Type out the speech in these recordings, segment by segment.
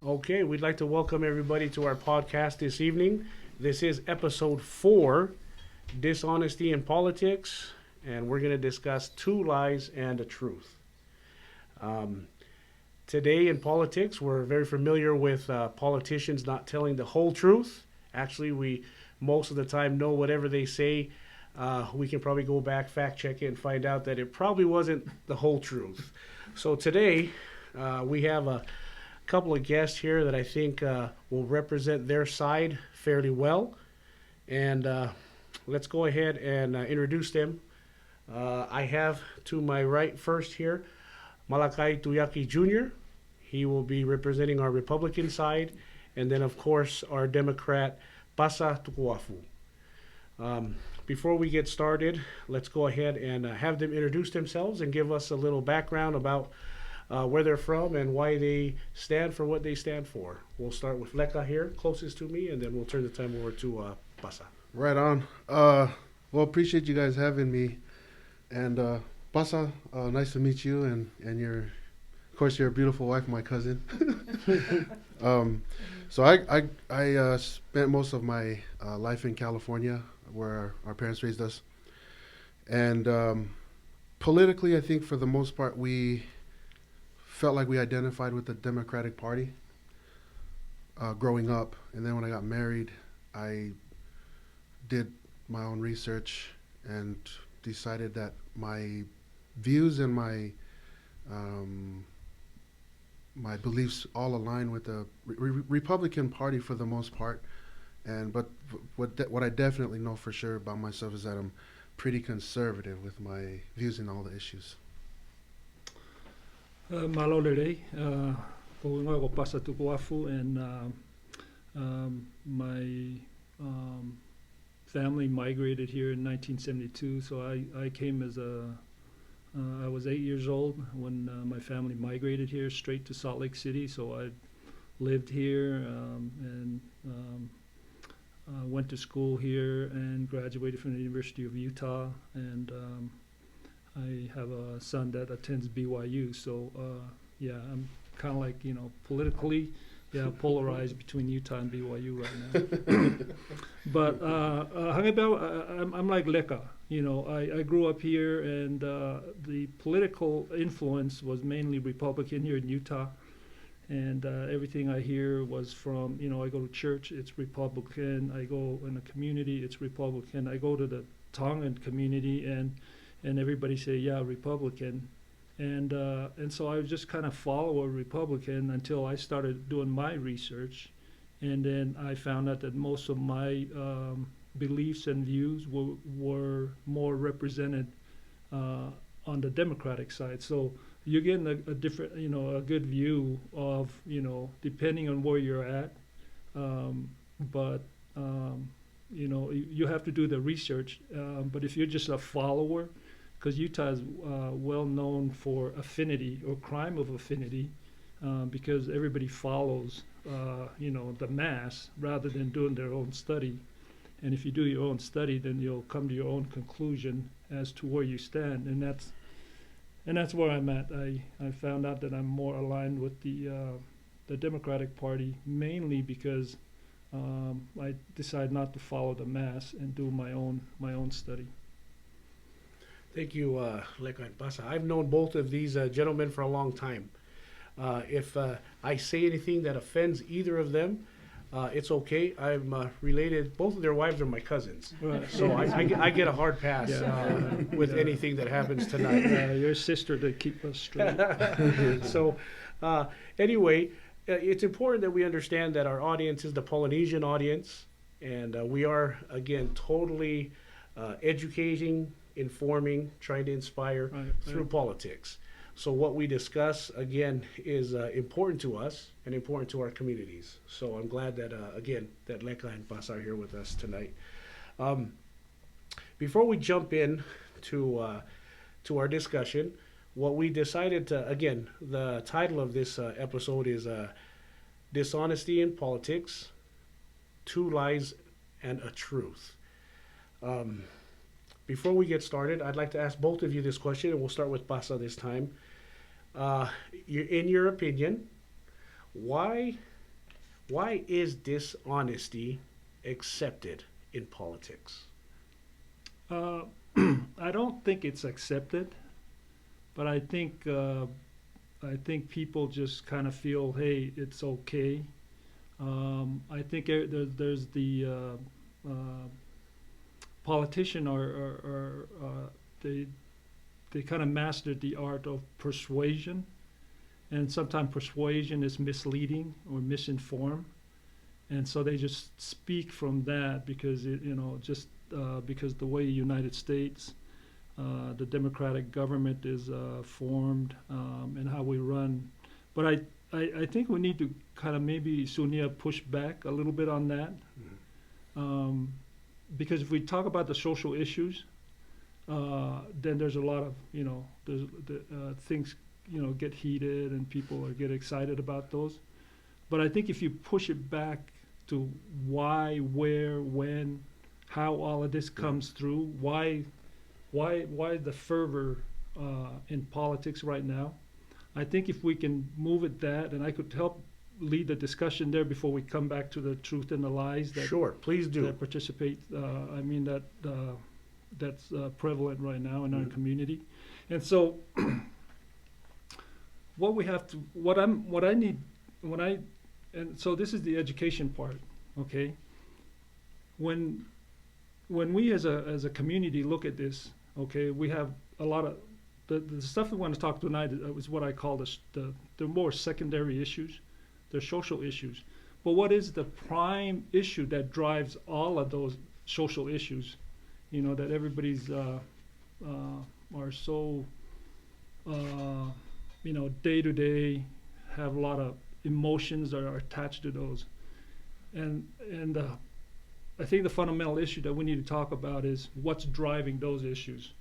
Okay, we'd like to welcome everybody to our podcast this evening. This is episode 4, Dishonesty in Politics, and we're going to discuss 2 lies and a truth. Um, Today in politics, we're very familiar with politicians not telling the whole truth. Actually, we most of the time know whatever they say. We can probably go back, fact check it, and find out that it probably wasn't the whole truth. So today, we have a couple of guests here that I think will represent their side fairly well. And let's go ahead and introduce them. I have to my right first here Malakai Tuyaki Jr. He will be representing our Republican side. And then, of course, our Democrat, Pasa Tukuafu. Before we get started, let's go ahead and have them introduce themselves and give us a little background about where they're from and why they stand for what they stand for. We'll start with Leka here, closest to me, and then we'll turn the time over to Pasa. Right on. Well, appreciate you guys having me. And Pasa, nice to meet you and of course, your beautiful wife, my cousin. So I spent most of my life in California, where our parents raised us. And politically, I think for the most part, we felt like we identified with the Democratic Party growing up. And then when I got married, I did my own research and decided that my views and my beliefs all align with the Republican Party for the most part. But what I definitely know for sure about myself is that I'm pretty conservative with my views in all the issues. Malo lere, ko ingoa ko Pasa Tukuafu, and my family migrated here in 1972. So I came as I was 8 years old when my family migrated here straight to Salt Lake City. So I lived here and went to school here and graduated from the University of Utah. And I have a son that attends BYU. So yeah, I'm kind of like, politically, polarized between Utah and BYU right now. But I'm like Leka. I grew up here, and the political influence was mainly Republican here in Utah. And everything I hear was from, I go to church, it's Republican. I go in a community, it's Republican. I go to the Tongan community, and everybody say, yeah, Republican. And so I just kind of follow a Republican until I started doing my research. And then I found out that most of my beliefs and views were more represented on the Democratic side. So you're getting a different, a good view of, depending on where you're at. But you have to do the research. But if you're just a follower, because Utah is well known for affinity or crime of affinity, because everybody follows, the mass rather than doing their own study. And if you do your own study, then you'll come to your own conclusion as to where you stand. And that's where I'm at. I found out that I'm more aligned with the Democratic Party, mainly because I decided not to follow the mass and do my own study. Thank you, Leka and Pasa. I've known both of these gentlemen for a long time. If I say anything that offends either of them, it's okay. I'm related. Both of their wives are my cousins. Right. So I get a hard pass with anything that happens tonight. Your sister to keep us straight. So anyway, it's important that we understand that our audience is the Polynesian audience. And we are, again, totally educating, informing, trying to inspire through politics. So what we discuss, again, is important to us and important to our communities. So I'm glad that, again, that Leka and Pasa are here with us tonight. Before we jump in to our discussion, what we decided to, again, the title of this episode is Dishonesty in Politics, 2 Lies and a Truth. Before we get started, I'd like to ask both of you this question, and we'll start with Pasa this time. In your opinion, why Why is dishonesty accepted in politics? Uh, I don't think it's accepted, but I think people just kind of feel, hey, it's okay. I think there's the politician or they they kind of mastered the art of persuasion, and sometimes persuasion is misleading or misinformed, and so they just speak from that because just because the way United States, the democratic government is formed, and how we run. But I think we need to kind of maybe Sunia push back a little bit on that, um, because if we talk about the social issues, then there's a lot of there's things get heated and people get excited about those. But I think if you push it back to why, where, when, how all of this comes through, why the fervor in politics right now. I think if we can move it that, and I could help lead the discussion there before we come back to the truth and the lies that Sure, please do. that participate. I mean that's prevalent right now in our community, and so what we have to, what I need, when I, and so this is the education part, okay? When we as a community look at this, okay, we have a lot of the stuff we want to talk tonight is what I call the more secondary issues, they're social issues. But what is the prime issue that drives all of those social issues? That everybody's are so day to day, have a lot of emotions that are attached to those, and I think the fundamental issue that we need to talk about is what's driving those issues,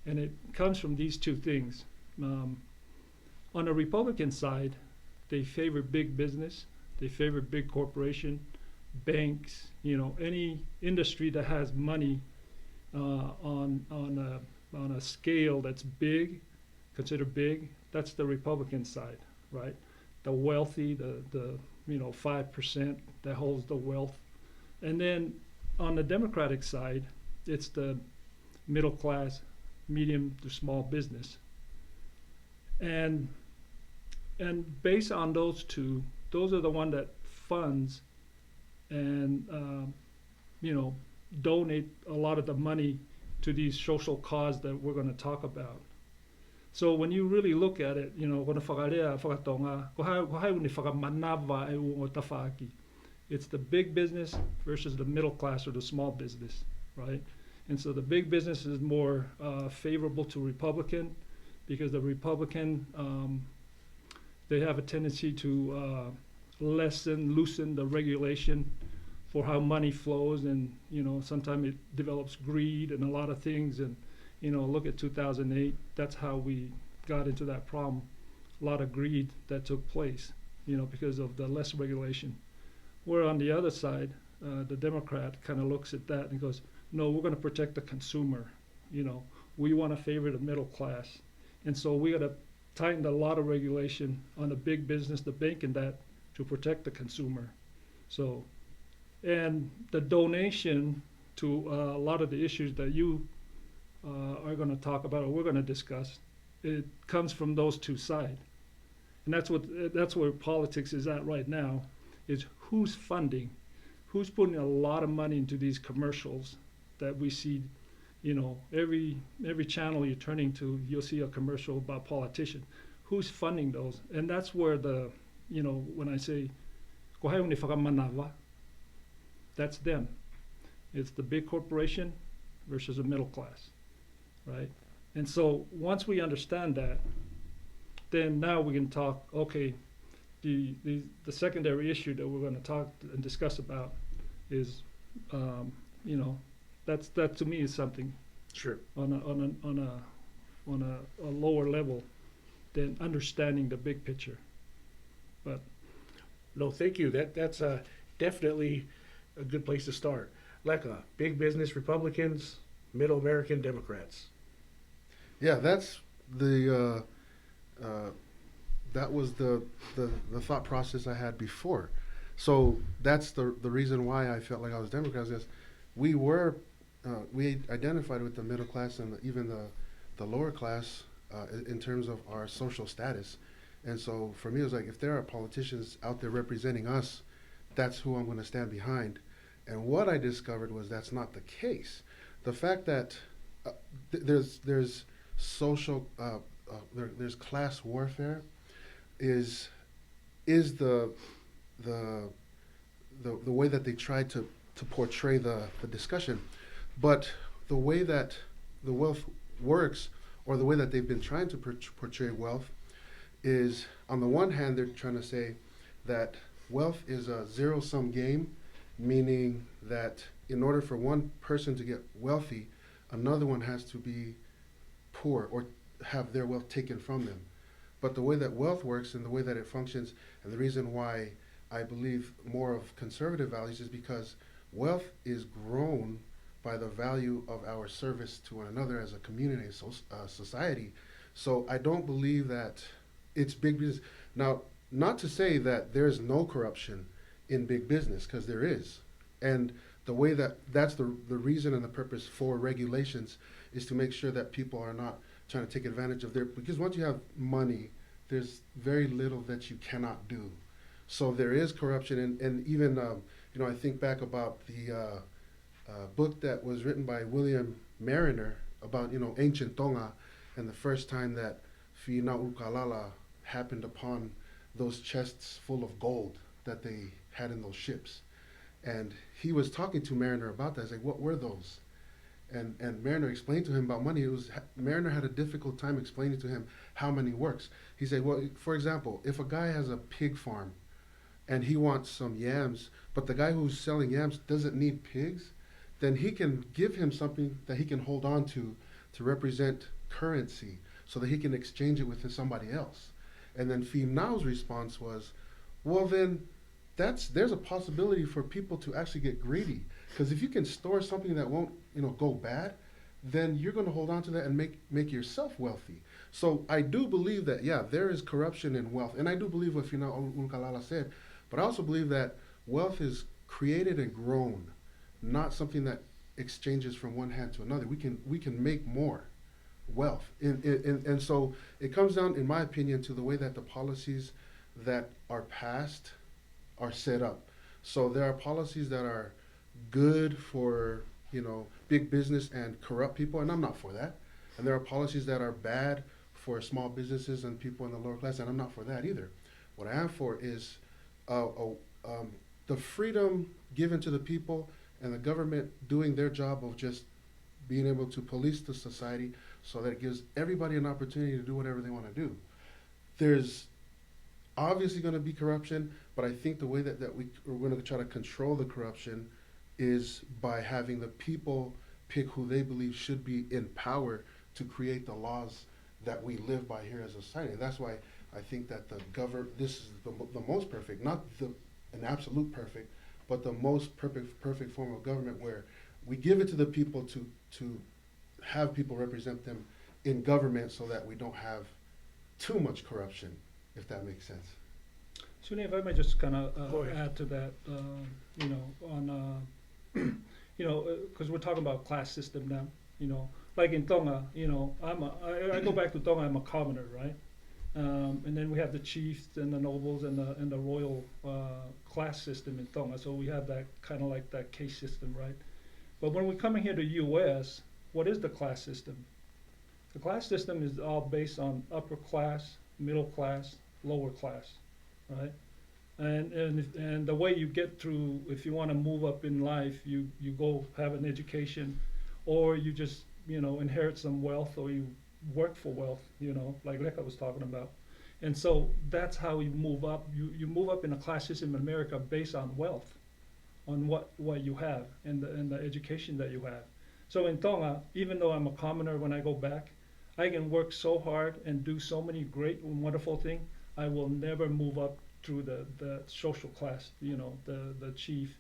and it comes from these two things. On the Republican side, they favor big business, they favor big corporation, banks, any industry that has money on a scale that's big, considered big. That's the Republican side, right? The wealthy, the 5% that holds the wealth, and then on the Democratic side, it's the middle class, medium to small business, and based on those two, those are the one that funds and donate a lot of the money to these social cause that we're going to talk about. So when you really look at it, it's the big business versus the middle class or the small business, right? And so the big business is more favorable to Republican, because the Republican, they have a tendency to loosen the regulation for how money flows, and sometimes it develops greed and a lot of things, and look at 2008. That's how we got into that problem. A lot of greed that took place, because of the less regulation. Where on the other side, the Democrat kind of looks at that and goes, no, we're going to protect the consumer. We want to favor the middle class, and so we got to tighten a lot of regulation on the big business, the bank, and that to protect the consumer. So, and the donation to a lot of the issues that you are going to talk about or we're going to discuss, it comes from those two sides, and that's where politics is at right now. Is who's funding, who's putting a lot of money into these commercials that we see. Every channel you're turning to, you'll see a commercial about politician. Who's funding those? And that's where when I say, that's them. It's the big corporation versus the middle class, right? And so once we understand that, then now we can talk, okay, the secondary issue that we're going to talk and discuss about is, that to me is something Sure. on a lower level than understanding the big picture. But No, thank you. That's definitely a good place to start. Leka, big business Republicans, middle American Democrats. Yeah, that's the that was the thought process I had before. So that's the reason why I felt like I was Democrat, is we were we identified with the middle class and even the lower class in terms of our social status. And so for me, it was like, if there are politicians out there representing us, that's who I'm going to stand behind. And what I discovered was that's not the case. The fact that there's social there's class warfare is is the the way that they tried to portray the discussion. But the way that the wealth works, or the way that they've been trying to portray wealth, is, on the one hand, they're trying to say that wealth is a zero sum game, meaning that in order for one person to get wealthy, another one has to be poor or have their wealth taken from them. But the way that wealth works and the way that it functions, and the reason why I believe more of conservative values, is because wealth is grown by the value of our service to one another as a community, society. So I don't believe that it's big business. Now, not to say that there's no corruption in big business, because there is. And the way that's the reason and the purpose for regulations, is to make sure that people are not trying to take advantage of their, because once you have money, there's very little that you cannot do. So there is corruption, and even I think back about the book that was written by William Mariner about ancient Tonga, and the first time that Fina Ukalala happened upon those chests full of gold that they had in those ships, and he was talking to Mariner about that. He's like, "What were those?" And Mariner explained to him about money. Mariner had a difficult time explaining to him how money works. He said, "Well, for example, if a guy has a pig farm and he wants some yams, but the guy who's selling yams doesn't need pigs, then he can give him something that he can hold on to represent currency, so that he can exchange it with somebody else." And then Finau's response was, "Well, then there's a possibility for people to actually get greedy, because if you can store something that won't go bad, then you're going to hold on to that and make yourself wealthy." So I do believe that, yeah, there is corruption in wealth, and I do believe what Fina Unkalala said, but I also believe that wealth is created and grown, not something that exchanges from one hand to another. We can make more wealth, and so it comes down, in my opinion, to the way that the policies that are passed are set up. So there are policies that are good for big business and corrupt people, and I'm not for that. And there are policies that are bad for small businesses and people in the lower class, and I'm not for that either. What I am for is uh, uh, the freedom given to the people, and the government doing their job of just being able to police the society, so that it gives everybody an opportunity to do whatever they want to do. There's obviously going to be corruption, but I think the way that we're going to try to control the corruption is by having the people pick who they believe should be in power to create the laws that we live by here as a society. And that's why I think that this is the most perfect, not an absolute perfect, but the most perfect form of government, where we give it to the people to have people represent them in government, so that we don't have too much corruption, if that makes sense. Suni, if I may just kind of Go ahead. add to that, on because we're talking about class system now, like in Tonga, I go back to Tonga, I'm a commoner, right? And then we have the chiefs and the nobles and the royal class system in Tonga. So we have that kind of like that caste system, right? But when we're coming here to U.S., what is the class system? The class system is all based on upper class, middle class, lower class, right? And the way you get through, if you want to move up in life, you go have an education, or you just inherit some wealth, or you work for wealth, like Reka was talking about. And so that's how you move up. You move up in a class system in America based on wealth, on what you have, and the education that you have. So in Tonga, even though I'm a commoner, when I go back, I can work so hard and do so many great and wonderful things. I will never move up through the social class, the chief,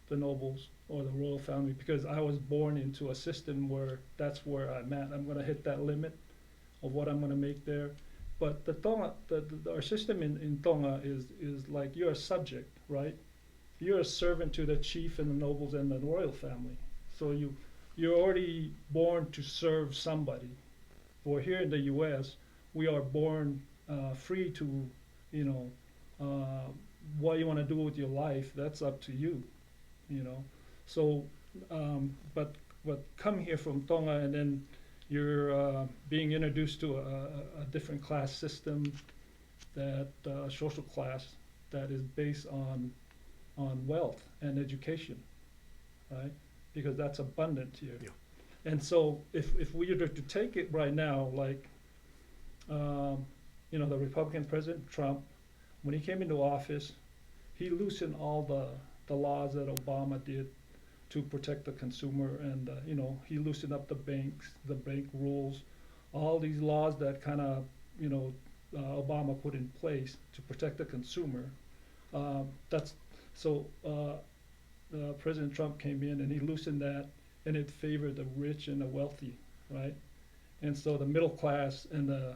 the nobles, or the royal family, because I was born into a system where that's where I'm at. I'm going to hit that limit of what I'm going to make there. But the Tonga, our system in Tonga is like you're a subject, right? you're a servant to the chief and the nobles and the royal family. So you're already born to serve somebody. For here in the U.S., we are born free to, you know, uh, what you want to do with your life. That's up to you, you know. So, but come here from Tonga and then you're being introduced to a different class system, that social class that is based on wealth and education, right? Because that's abundant here. Yeah. And so if we were to take it right now, like, the Republican President Trump, when he came into office, he loosened all the laws that Obama did to protect the consumer, and he loosened up the banks, the bank rules, all these laws that kind of Obama put in place to protect the consumer. That's so. President Trump came in and he loosened that, and it favored the rich and the wealthy, right? And so the middle class and the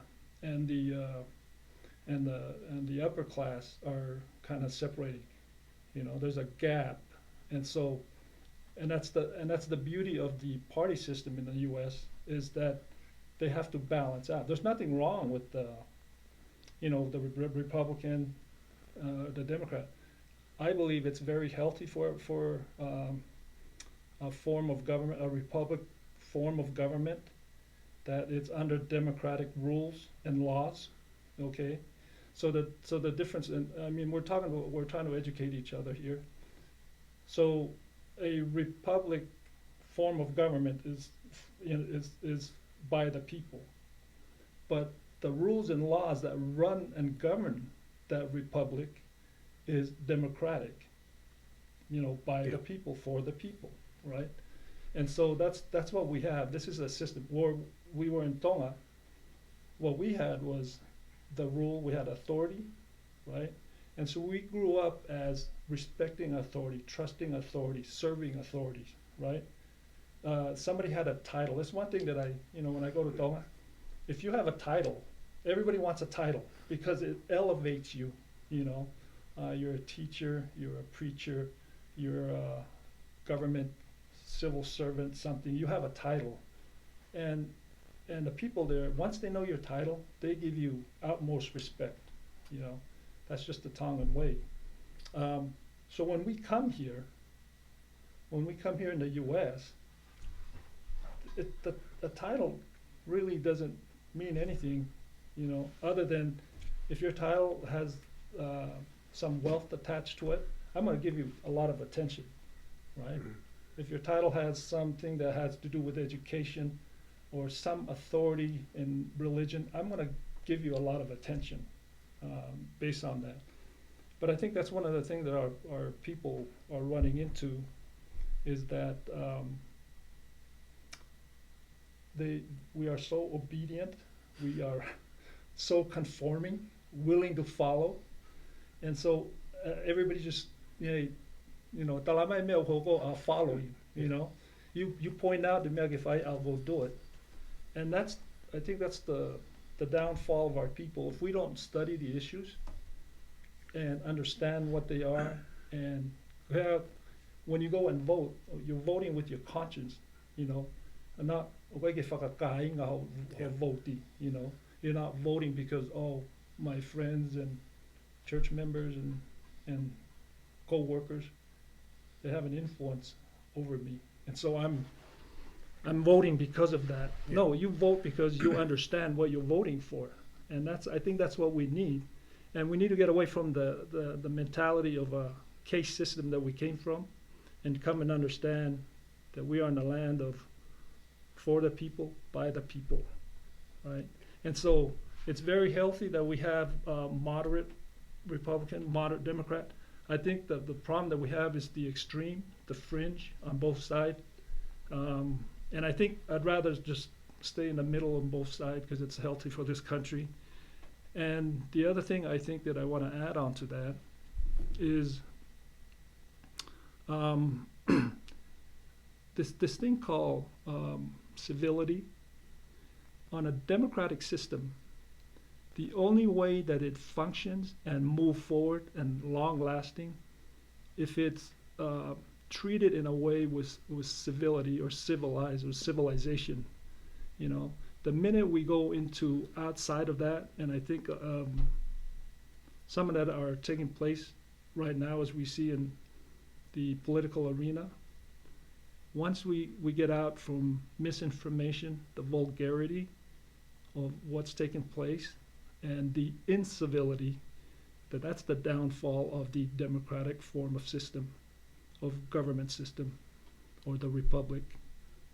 upper class are kind of separating. There's a gap, and so and that's the beauty of the party system in the U.S. is that they have to balance out. There's nothing wrong with the Republican, the Democrat. I believe it's very healthy for a form of government, a republic form of government, that it's under democratic rules and laws. Okay, so the difference, we're trying to educate each other here. So a republic form of government is by the people, but the rules and laws that run and govern that republic is democratic, by the people, for the people, right? And so that's what we have. This is a system. Where we were in Tonga, what we had was the rule, we had authority, right? And so we grew up as respecting authority, trusting authority, serving authorities, right? Somebody had a title. It's one thing that when I go to Tonga, if you have a title, everybody wants a title because it elevates you, you're a teacher, you're a preacher, you're a government civil servant, something. You have a title, and the people there, once they know your title, they give you utmost respect. That's just the Tongan way. So when we come here in the U.S., the title really doesn't mean anything, other than if your title has some wealth attached to it, I'm going to give you a lot of attention, right? Mm-hmm. If your title has something that has to do with education or some authority in religion, I'm going to give you a lot of attention based on that. But I think that's one of the things that our people are running into, is that we are so obedient, we are so conforming, willing to follow, and so everybody just I'll follow you. You point out to me if I'll go do it, and I think that's the downfall of our people. If we don't study the issues and understand what they are, and when you go and vote, you're voting with your conscience, and not you're not voting because my friends and church members and co-workers, they have an influence over me, and so I'm voting because of that. Yeah. No, you vote because you understand what you're voting for, and I think that's what we need, and we need to get away from the mentality of a case system that we came from, and come and understand that we are in the land of for the people, by the people, right? And so it's very healthy that we have moderate Republican, moderate Democrat. I think that the problem that we have is the extreme, the fringe on both sides. And I think I'd rather just stay in the middle on both sides because it's healthy for this country. And the other thing I think that I want to add on to that is this thing called civility. On a democratic system, the only way that it functions and move forward and long lasting if it's treated in a way with civility or civilized or civilization, you know, the minute we go into outside of that, and I think some of that are taking place right now as we see in the political arena. Once we get out from misinformation, the vulgarity of what's taking place, and the incivility, that's the downfall of the democratic form of system, of government system, or the republic.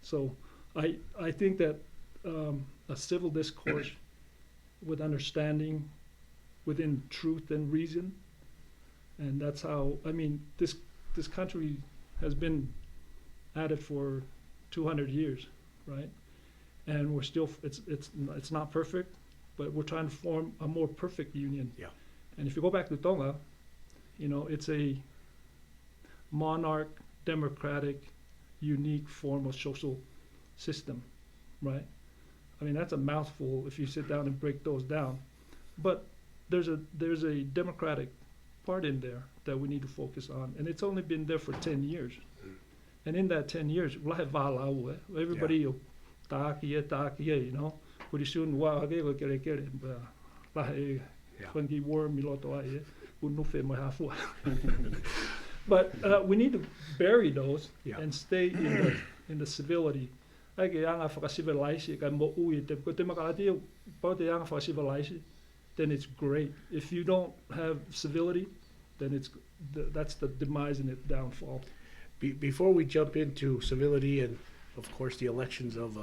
So I think that a civil discourse with understanding within truth and reason, and that's how, I mean, this country has been at it for 200 years, right? And we're still, it's not perfect, but we're trying to form a more perfect union. Yeah. And if you go back to Tonga, you know, it's a monarch, democratic, unique form of social system, right? I mean, that's a mouthful if you sit down and break those down. But there's a democratic part in there that we need to focus on, and it's only been there for 10 years. And in that 10 years, everybody, you know, pretty soon, but we need to bury those and stay in the civility. Then it's great. If you don't have civility, then that's the demise and its downfall. Before we jump into civility and, of course, the elections of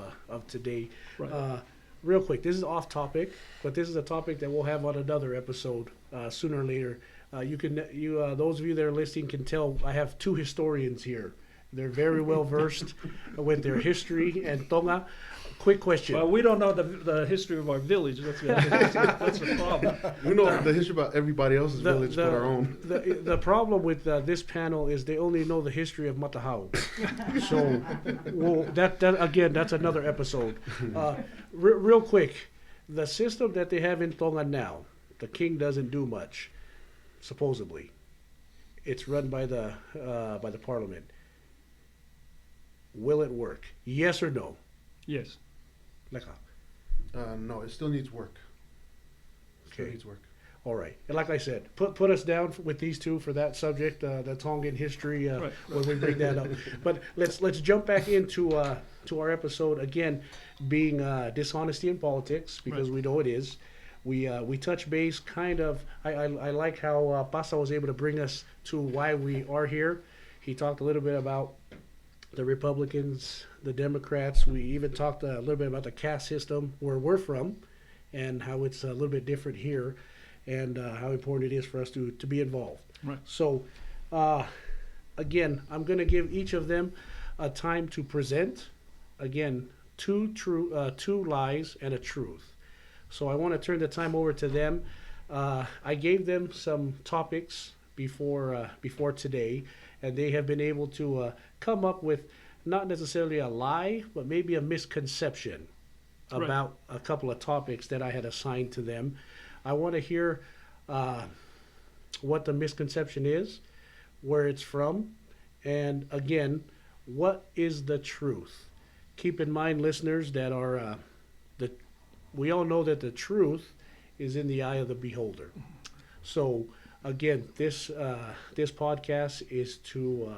today, Right. Real quick, this is off topic, but this is a topic that we'll have on another episode sooner or later. Those of you that are listening can tell I have two historians here. They're very well versed with their history and Tonga. Quick question. Well, we don't know the history of our village. That's the problem. We know the history about everybody else's village but our own. The problem with this panel is they only know the history of Matahau. So, that again, that's another episode. Real quick, the system that they have in Tonga now, the king doesn't do much, supposedly. It's run by the parliament. Will it work? Yes or no? Yes. No, it still needs work. Still Okay. needs work. All right. And like I said, put us down with these two for that subject, the Tongan history, Right. when we bring that up. But let's jump back into to our episode again, being dishonesty in politics, because Right. we know it is. We touch base kind of. I like how Pasa was able to bring us to why we are here. He talked a little bit about the Republicans, the Democrats. We even talked a little bit about the caste system where we're from, and how it's a little bit different here, and how important it is for us to be involved. Right. So, again, I'm going to give each of them a time to present. Again, two lies and a truth. So I want to turn the time over to them. I gave them some topics before today, and they have been able to come up with not necessarily a lie, but maybe a misconception about a couple of topics that I had assigned to them. I want to hear what the misconception is, where it's from, and again, what is the truth? Keep in mind, listeners, that we all know that the truth is in the eye of the beholder. So again, this podcast is to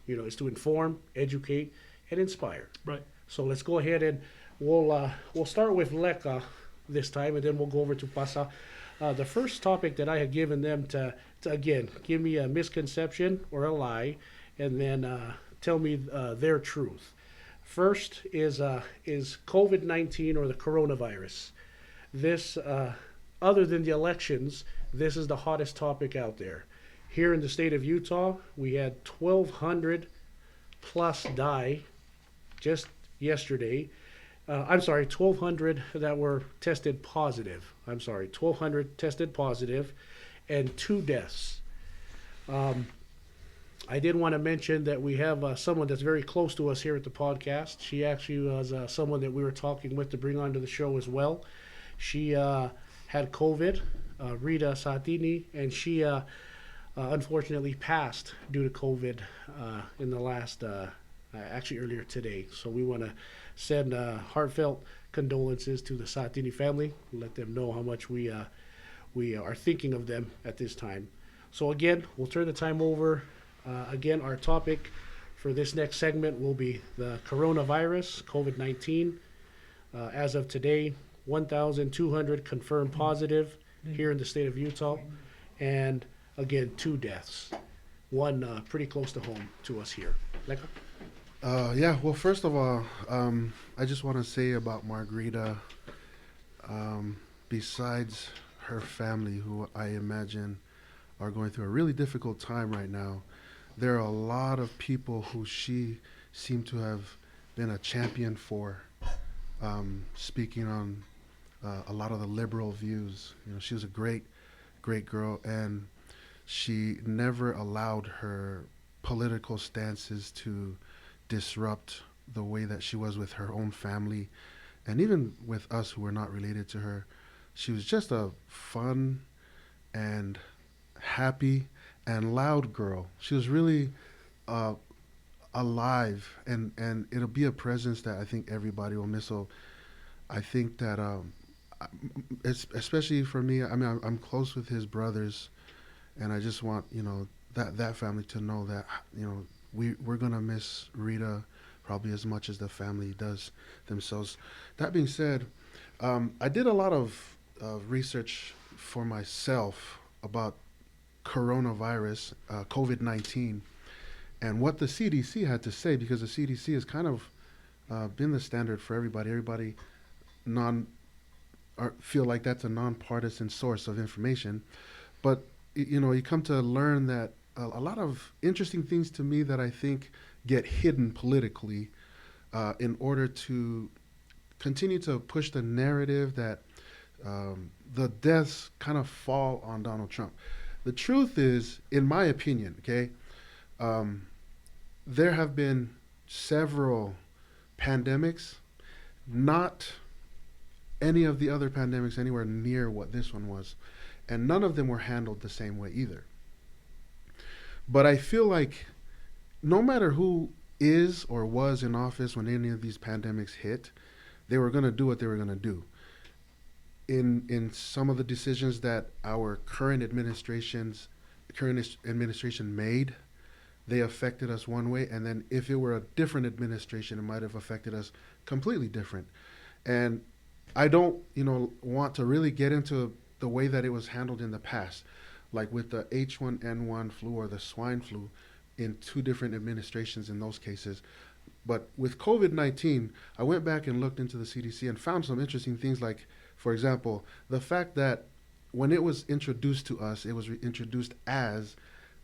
inform, educate, and inspire. Right. So let's go ahead and we'll start with Leka this time, and then we'll go over to Pasa. The first topic that I had given them to again give me a misconception or a lie, and then tell me their truth. First is COVID-19 or the coronavirus. This, other than the elections, this is the hottest topic out there. Here in the state of Utah, we had 1,200 plus die just yesterday. 1,200 that were tested positive. 1,200 tested positive, and 2 deaths. I did want to mention that we have someone that's very close to us here at the podcast. She actually was someone that we were talking with to bring onto the show as well. She had COVID, Rita Satini, and she unfortunately passed due to COVID in the last, actually earlier today. So we want to send heartfelt condolences to the Satini family. Let them know how much we are thinking of them at this time. So again, we'll turn the time over. Again, our topic for this next segment will be the coronavirus, COVID-19. As of today, 1,200 confirmed positive here in the state of Utah, and again, 2 deaths. One pretty close to home to us here. Leka? Yeah, well, first of all, I just want to say about Margarita, besides her family, who I imagine are going through a really difficult time right now, there are a lot of people who she seemed to have been a champion for, speaking on a lot of the liberal views. You know, she was a great, great girl, and she never allowed her political stances to disrupt the way that she was with her own family and even with us who were not related to her. She was just a fun and happy and loud girl. She was really uh, alive, and it'll be a presence that I think everybody will miss. So I think that, especially for me, I mean, I'm close with his brothers, and I just want that family to know that we're gonna miss Rita probably as much as the family does themselves. That being said, I did a lot of research for myself about coronavirus, COVID-19, and what the CDC had to say, because the CDC has kind of been the standard for everybody. Everybody non feel like that's a nonpartisan source of information, but you come to learn that a lot of interesting things to me that I think get hidden politically in order to continue to push the narrative that the deaths kind of fall on Donald Trump. The truth is, in my opinion, okay, um, there have been several pandemics, not any of the other pandemics anywhere near what this one was, and none of them were handled the same way either. But I feel like no matter who is or was in office when any of these pandemics hit, they were going to do what they were going to do. In some of the decisions that our current administration made, they affected us one way, and then if it were a different administration, it might have affected us completely different. And I don't, want to really get into the way that it was handled in the past, like with the H1N1 flu or the swine flu in two different administrations in those cases. But with COVID-19, I went back and looked into the CDC and found some interesting things, like, for example, the fact that when it was introduced to us, it was introduced as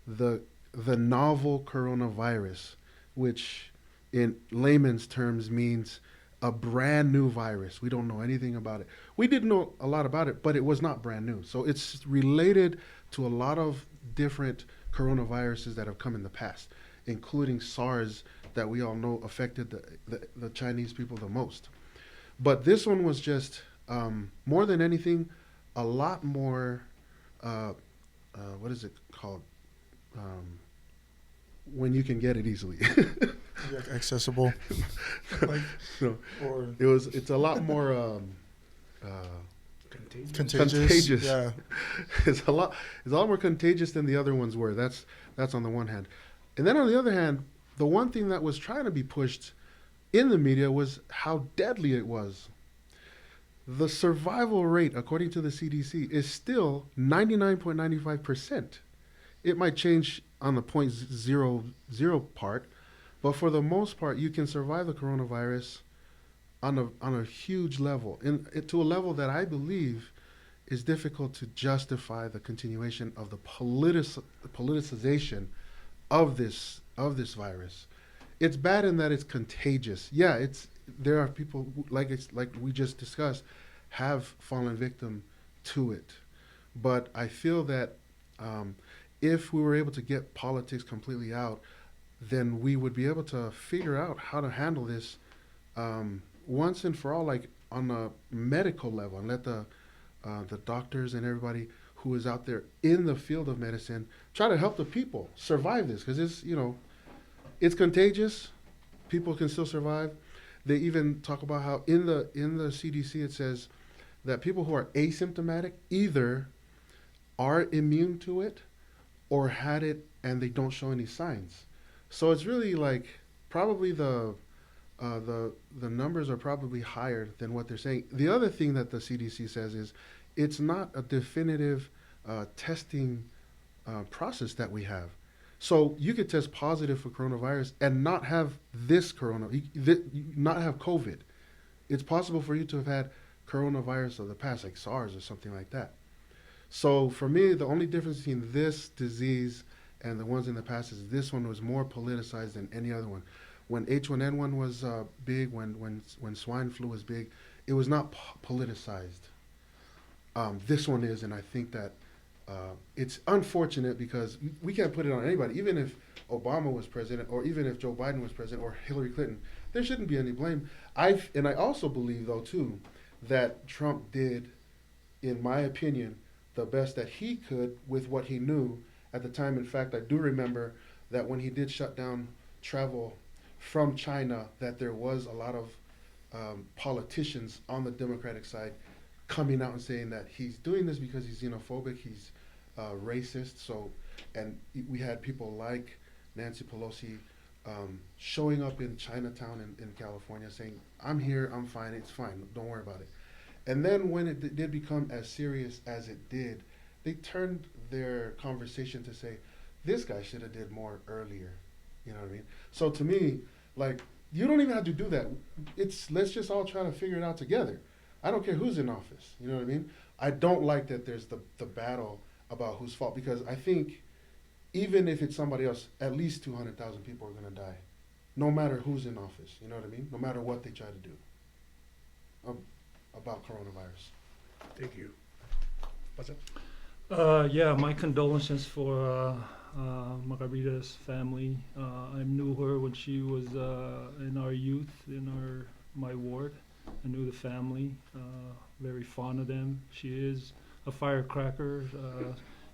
the the novel coronavirus, which in layman's terms means a brand new virus. We don't know anything about it. We did know a lot about it, but it was not brand new. So it's related to a lot of different coronaviruses that have come in the past, including SARS, that we all know affected the Chinese people the most. But this one was just, more than anything, a lot more, uh, what is it called? Um, when you can get it easily. Yeah, accessible. Like, No, or it's a lot more uh, Contagious. contagious. Yeah. It's a lot more contagious than the other ones were. That's on the one hand, and then on the other hand, the one thing that was trying to be pushed in the media was how deadly it was. The survival rate, according to the CDC, is still 99.95%. It might change on the .00 part, but for the most part, you can survive the coronavirus on a huge level, to a level that I believe is difficult to justify the continuation of the politicization of this virus. It's bad in that it's contagious. Yeah, there are people like we just discussed have fallen victim to it, but I feel that if we were able to get politics completely out, then we would be able to figure out how to handle this once and for all, like on a medical level, and let the doctors and everybody who is out there in the field of medicine, try to help the people survive this, because it's contagious. People can still survive. They even talk about how in the CDC it says that people who are asymptomatic either are immune to it or had it and they don't show any signs. So it's really like probably the numbers are probably higher than what they're saying. The other thing that the CDC says is it's not a definitive testing process that we have. So you could test positive for coronavirus and not have not have COVID. It's possible for you to have had coronavirus of the past, like SARS or something like that. So for me, the only difference between this disease and the ones in the past is this one was more politicized than any other one. When H1N1 was big, when swine flu was big, it was not politicized. This one is, and I think that it's unfortunate because we can't put it on anybody. Even if Obama was president, or even if Joe Biden was president, or Hillary Clinton, there shouldn't be any blame. I also believe though too that Trump did, in my opinion, the best that he could with what he knew at the time. In fact, I do remember that when he did shut down travel from China, that there was a lot of politicians on the Democratic side coming out and saying that he's doing this because he's xenophobic, he's racist. So, and we had people like Nancy Pelosi showing up in Chinatown in California saying, "I'm here, I'm fine, it's fine, don't worry about it." And then when it did become as serious as it did, they turned their conversation to say, "This guy should have did more earlier." You know what I mean? So to me, like, you don't even have to do that. Let's just all try to figure it out together. I don't care who's in office. You know what I mean? I don't like that there's the battle about whose fault, because I think even if it's somebody else, at least 200,000 people are going to die, no matter who's in office. You know what I mean? No matter what they try to do about coronavirus. Thank you. What's up? Yeah, my condolences for Margarita's family. I knew her when she was in our youth, in my ward. I knew the family, very fond of them. She is a firecracker.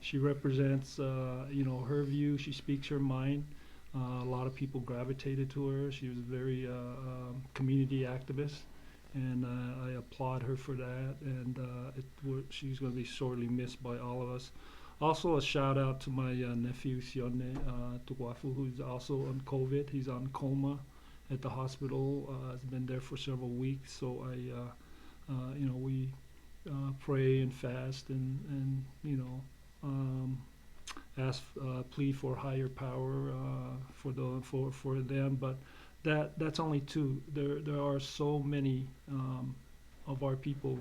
She represents, her view. She speaks her mind. A lot of people gravitated to her. She was a very community activist, and I applaud her for that. And she's going to be sorely missed by all of us. Also, a shout out to my nephew Sione Tuguafu, who's also on COVID. He's on coma at the hospital. Has been there for several weeks. So we pray and fast and ask, plead for higher power for them. But that's only two. There are so many of our people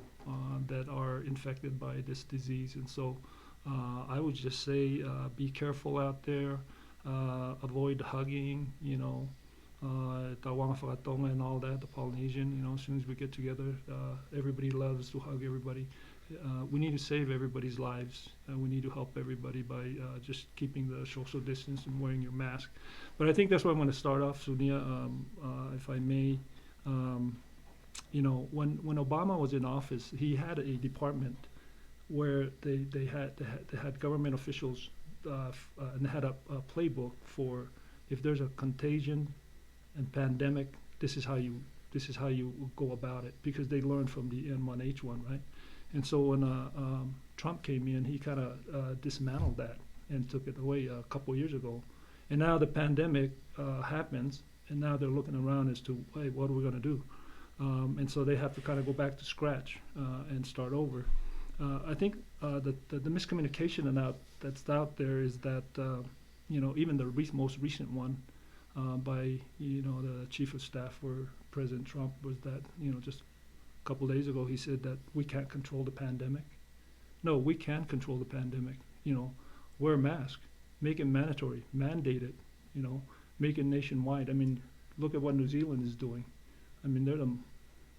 that are infected by this disease, and so I would just say be careful out there. Avoid hugging. Tawanga Whakatonga and all that, the Polynesian, as soon as we get together, everybody loves to hug everybody. We need to save everybody's lives. We need to help everybody by just keeping the social distance and wearing your mask. But I think that's where I'm going to start off, Sunia, if I may. When Obama was in office, he had a department where they had government officials and had a playbook for if there's a contagion and pandemic, this is how you go about it, because they learned from the N1H1, right? And so when Trump came in, he kind of dismantled that and took it away a couple years ago. And now the pandemic happens, and now they're looking around as to, hey, what are we going to do? And so they have to kind of go back to scratch and start over. I think the miscommunication that's out there is that even the most recent one by the chief of staff for President Trump was that just a couple days ago he said that we can't control the pandemic. No, we can control the pandemic. Wear a mask, make it mandatory, mandate it. Make it nationwide. I mean, look at what New Zealand is doing. I mean, they're the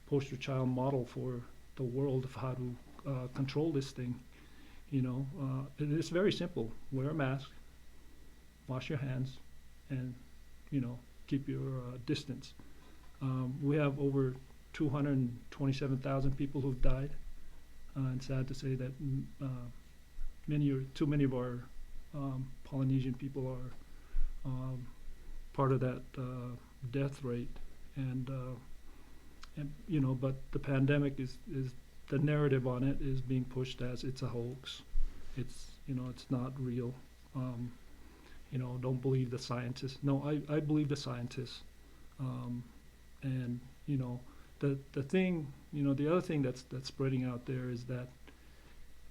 poster child model for the world of how to control this thing. It's very simple. Wear a mask, wash your hands, and keep your distance. We have over 227,000 people who've died, and sad to say that too many of our Polynesian people are part of that death rate, and but the pandemic is the narrative on it is being pushed as it's a hoax. It's not real. Um, don't believe the scientists. No, I believe the scientists. Um, and the thing, the other thing that's spreading out there is that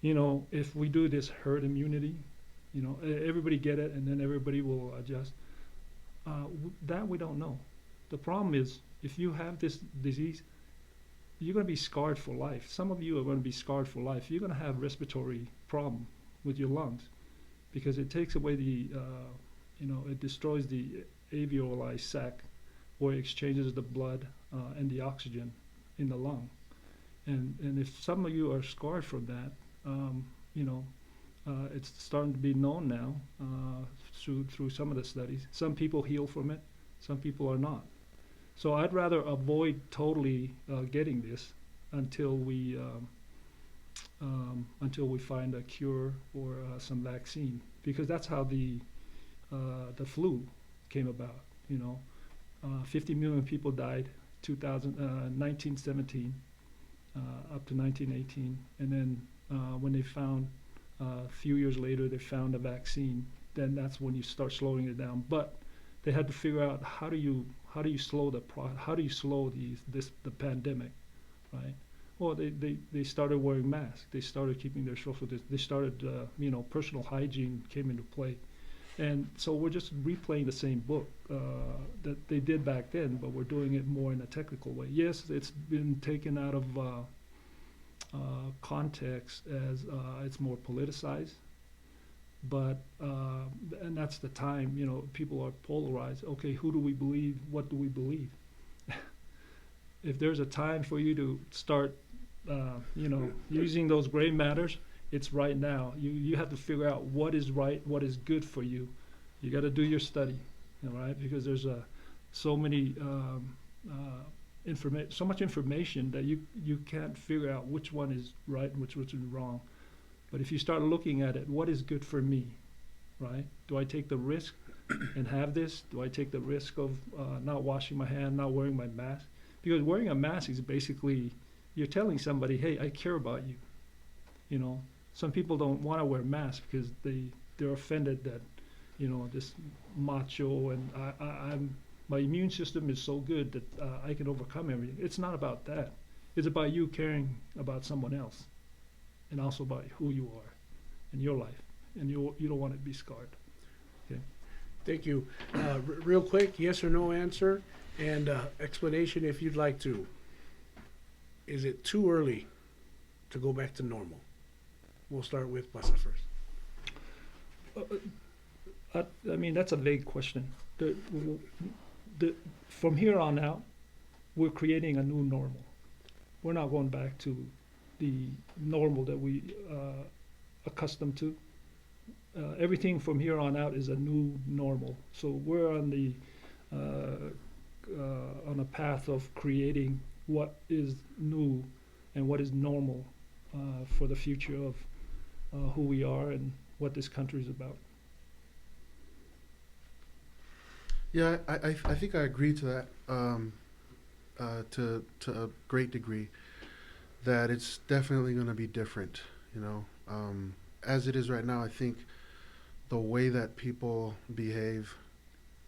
if we do this herd immunity, everybody get it, and then everybody will adjust. That we don't know. The problem is if you have this disease, you're going to be scarred for life. Some of you are going to be scarred for life. You're going to have respiratory problem with your lungs because it takes away it destroys the alveoli sac where it exchanges the blood and the oxygen in the lung. And if some of you are scarred from that, it's starting to be known now through some of the studies. Some people heal from it, some people are not. So I'd rather avoid totally getting this until we find a cure or some vaccine, because that's how the flu came about. 50 million people died 1917 up to 1918, and then when they found a few years later they found a vaccine, then that's when you start slowing it down. But they had to figure out how do you slow the pandemic, right? Well, they started wearing masks. They started keeping their social distance. They started, personal hygiene came into play. And so we're just replaying the same book that they did back then, but we're doing it more in a technical way. Yes, it's been taken out of context as it's more politicized, but and that's the time, people are polarized. Okay, who do we believe? What do we believe? If there's a time for you to start, using those gray matters, it's right now. You have to figure out what is right, what is good for you. You got to do your study, right? Because there's so many so much information that you can't figure out which one is right and which is wrong. But if you start looking at it, what is good for me, right? Do I take the risk and have this? Do I take the risk of not washing my hand, not wearing my mask? Because wearing a mask is basically you're telling somebody, hey, I care about you. Some people don't want to wear masks because they're offended that, this macho and I'm my immune system is so good that I can overcome everything. It's not about that. It's about you caring about someone else, and also about who you are and your life, and you don't want to be scarred. Okay. Thank you. Real quick, yes or no answer, and explanation if you'd like to. Is it too early to go back to normal? We'll start with Basa first. I mean, that's a vague question. From here on out, we're creating a new normal. We're not going back to the normal that we accustomed to. Everything from here on out is a new normal. So we're on a path of creating what is new and what is normal for the future of who we are and what this country is about. Yeah, I think I agree to that to a great degree, that it's definitely going to be different. As it is right now, I think the way that people behave,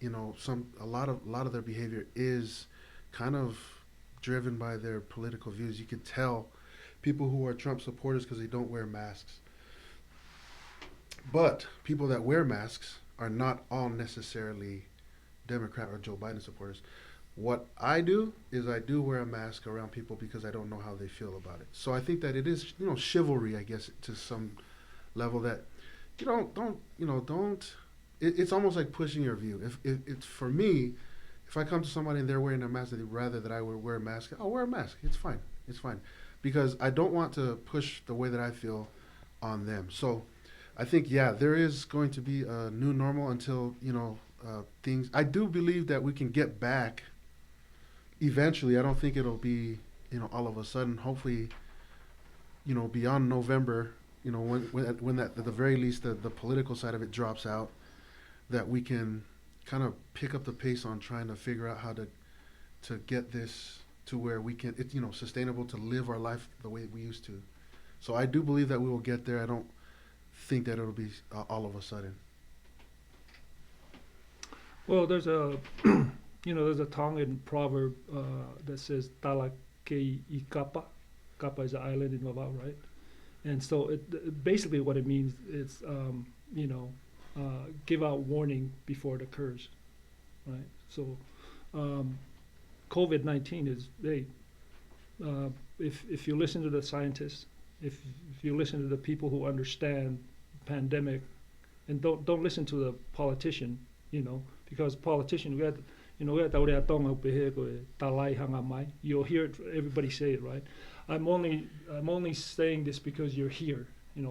a lot of their behavior is kind of driven by their political views. You could tell people who are Trump supporters because they don't wear masks. But people that wear masks are not all necessarily Democrat or Joe Biden supporters. What I do is I do wear a mask around people because I don't know how they feel about it. So I think that it is, chivalry, I guess, to some level, that it's almost like pushing your view. If it's for me, if I come to somebody and they're wearing a mask, they'd rather that I would wear a mask, I'll wear a mask. It's fine. Because I don't want to push the way that I feel on them. So I think, there is going to be a new normal until, things. I do believe that we can get back eventually. I don't think it'll be, all of a sudden. Hopefully, beyond November, when that, at the very least, the political side of it drops out, that we can kind of pick up the pace on trying to figure out how to get this to where we can, it's sustainable to live our life the way we used to. So I do believe that we will get there. I don't think that it'll be all of a sudden. Well, there's a there's a Tongan proverb that says Talakeiola. Kapa is an island in Davao, right? And so basically what it means is give out warning before it occurs, right? So COVID-19 is if you listen to the scientists, if you listen to the people who understand pandemic, and don't listen to the politician, because politician you'll hear everybody say it, right? I'm only saying this because you're here.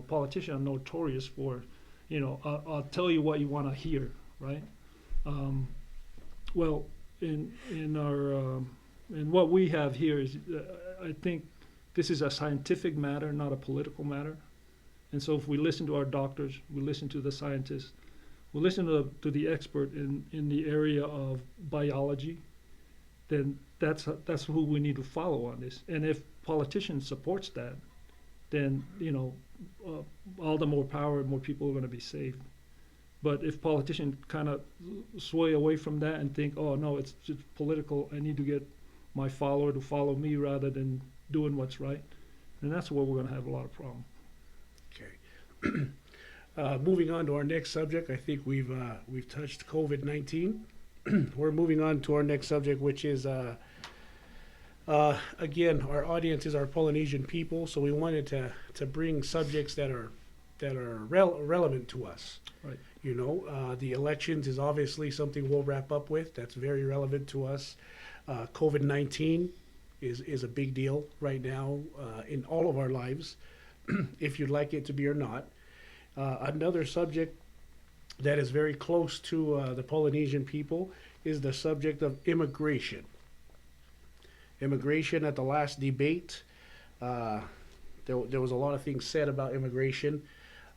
Politicians are notorious for, I'll tell you what you want to hear, right? Well, in our in what we have here is, I think this is a scientific matter, not a political matter. And so if we listen to our doctors, we listen to the scientists, we listen to the expert in the area of biology, then that's who we need to follow on this. And if politician supports that, then all the more power, more people are going to be saved. But if politicians kind of sway away from that and think, oh no, it's just political, I need to get my follower to follow me rather than doing what's right, then that's where we're going to have a lot of problems. Okay. Moving on to our next subject, I think we've touched COVID-19. We're moving on to our next subject, which is again, our audience is our Polynesian people, so we wanted to bring subjects that are relevant to us. Right. The elections is obviously something we'll wrap up with. That's very relevant to us. COVID-19 is a big deal right now in all of our lives, if you'd like it to be or not. Another subject that is very close to the Polynesian people is the subject of immigration. Immigration at the last debate, there was a lot of things said about immigration.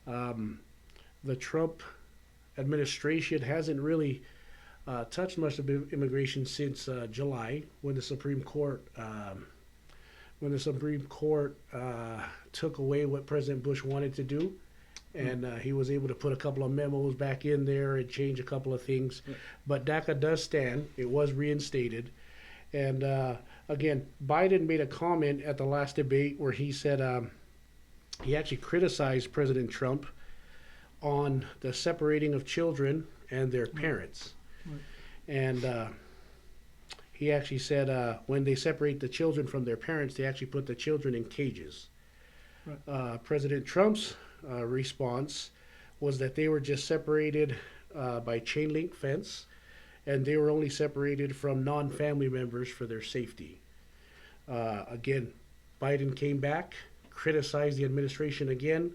The Trump administration hasn't really touched much of immigration since July, when the Supreme Court took away what President Bush wanted to do. And he was able to put a couple of memos back in there and change a couple of things. Right. But DACA does stand. It was reinstated. And again, Biden made a comment at the last debate where he said he actually criticized President Trump on the separating of children and their parents. Right. And he actually said when they separate the children from their parents, they actually put the children in cages. Right. President Trump's response was that they were just separated by chain link fence, and they were only separated from non-family members for their safety. Again, Biden came back, criticized the administration again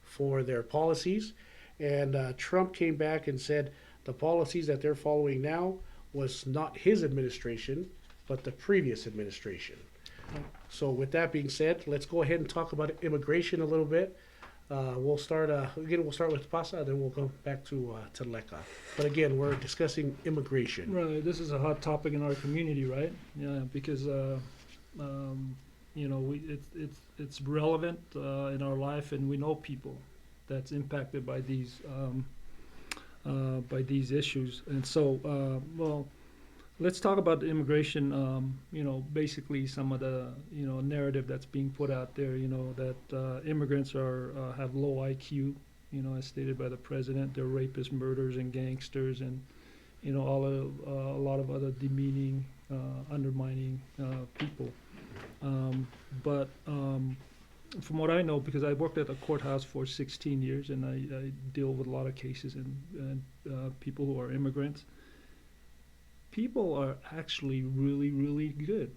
for their policies, and Trump came back and said the policies that they're following now was not his administration, but the previous administration. So with that being said, let's go ahead and talk about immigration a little bit. We'll start with Pasa, then we'll go back to Leka. But again, we're discussing immigration. Right. This is a hot topic in our community, right? Yeah, because it's relevant in our life, and we know people that's impacted by these issues. And so, let's talk about the immigration. Basically some of the narrative that's being put out there. That immigrants have low IQ. As stated by the president, they're rapists, murderers, and gangsters, and a lot of other demeaning, undermining people. But from what I know, because I worked at a courthouse for 16 years, and I deal with a lot of cases and people who are immigrants. People are actually really, really good,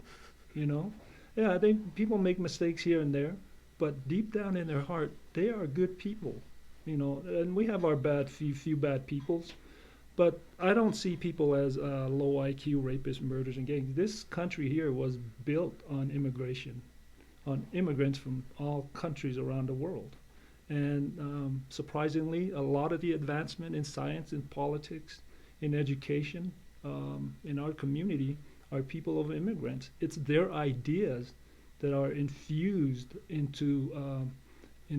Yeah, people make mistakes here and there, but deep down in their heart, they are good people, And we have our few bad peoples, but I don't see people as low IQ rapists, murderers, and gangs. This country here was built on immigration, on immigrants from all countries around the world, And surprisingly, a lot of the advancement in science, in politics, in education, in our community are people of immigrants. It's their ideas that are infused in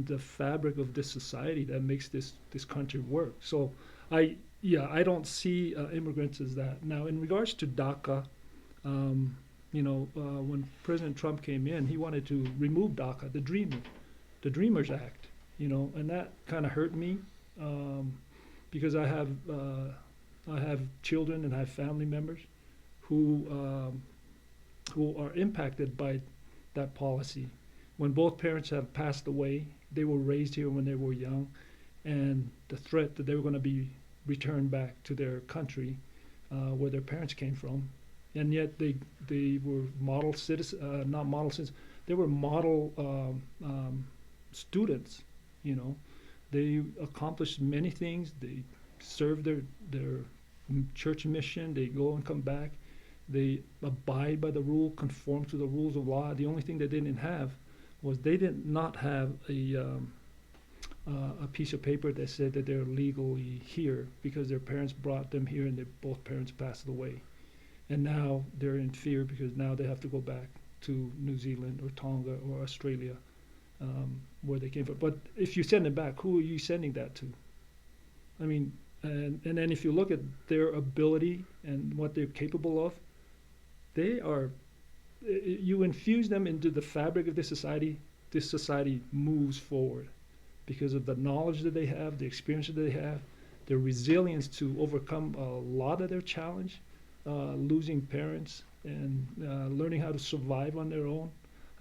the fabric of this society that makes this country work. So I don't see immigrants as that. Now, in regards to DACA, when President Trump came in, he wanted to remove DACA, the Dreamers Act, and that kind of hurt me because I have children and I have family members who are impacted by that policy. When both parents have passed away, they were raised here when they were young, and the threat that they were going to be returned back to their country where their parents came from, and yet they were model citizens, not model citizens, they were model students. They accomplished many things. They served their church mission. They go and come back. They abide by the rule, conform to the rules of law. The only thing they didn't have was they did not have a piece of paper that said that they're legally here because their parents brought them here and both parents passed away. And now they're in fear because now they have to go back to New Zealand or Tonga or Australia where they came from. But if you send them back, who are you sending that to? I mean, and then if you look at their ability and what they're capable of, they are, you infuse them into the fabric of this society moves forward because of the knowledge that they have, the experience that they have, their resilience to overcome a lot of their challenge, losing parents and learning how to survive on their own.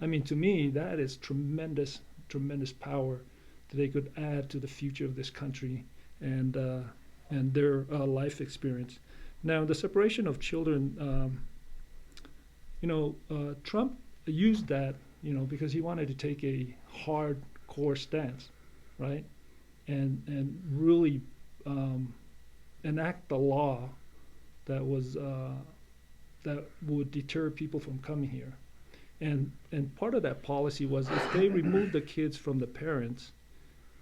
I mean, to me, that is tremendous, tremendous power that they could add to the future of this country and their life experience. Now, the separation of children, Trump used that, because he wanted to take a hardcore stance, right, and really enact the law that was that would deter people from coming here. And part of that policy was if they removed the kids from the parents,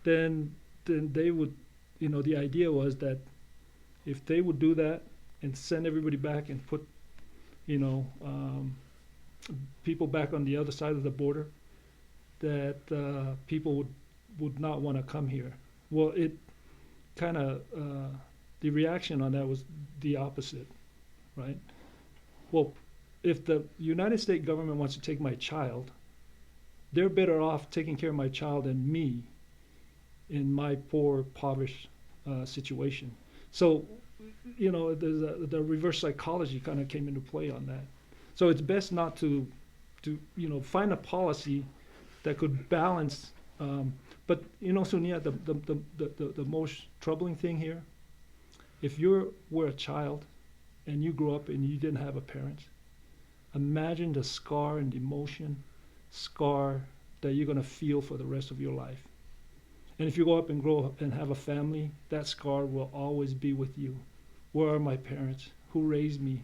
then they would, the idea was that if they would do that and send everybody back and put, people back on the other side of the border, that people would not want to come here. Well, it kind of, the reaction on that was the opposite, right? Well, if the United States government wants to take my child, they're better off taking care of my child than me in my poor, impoverished situation. So, the reverse psychology kind of came into play on that. So it's best not to find a policy that could balance. But Sonia, the most troubling thing here, if you were a child and you grew up and you didn't have a parent, imagine the scar and scar that you're going to feel for the rest of your life. And if you go up and grow up and have a family, that scar will always be with you. Where are my parents? Who raised me?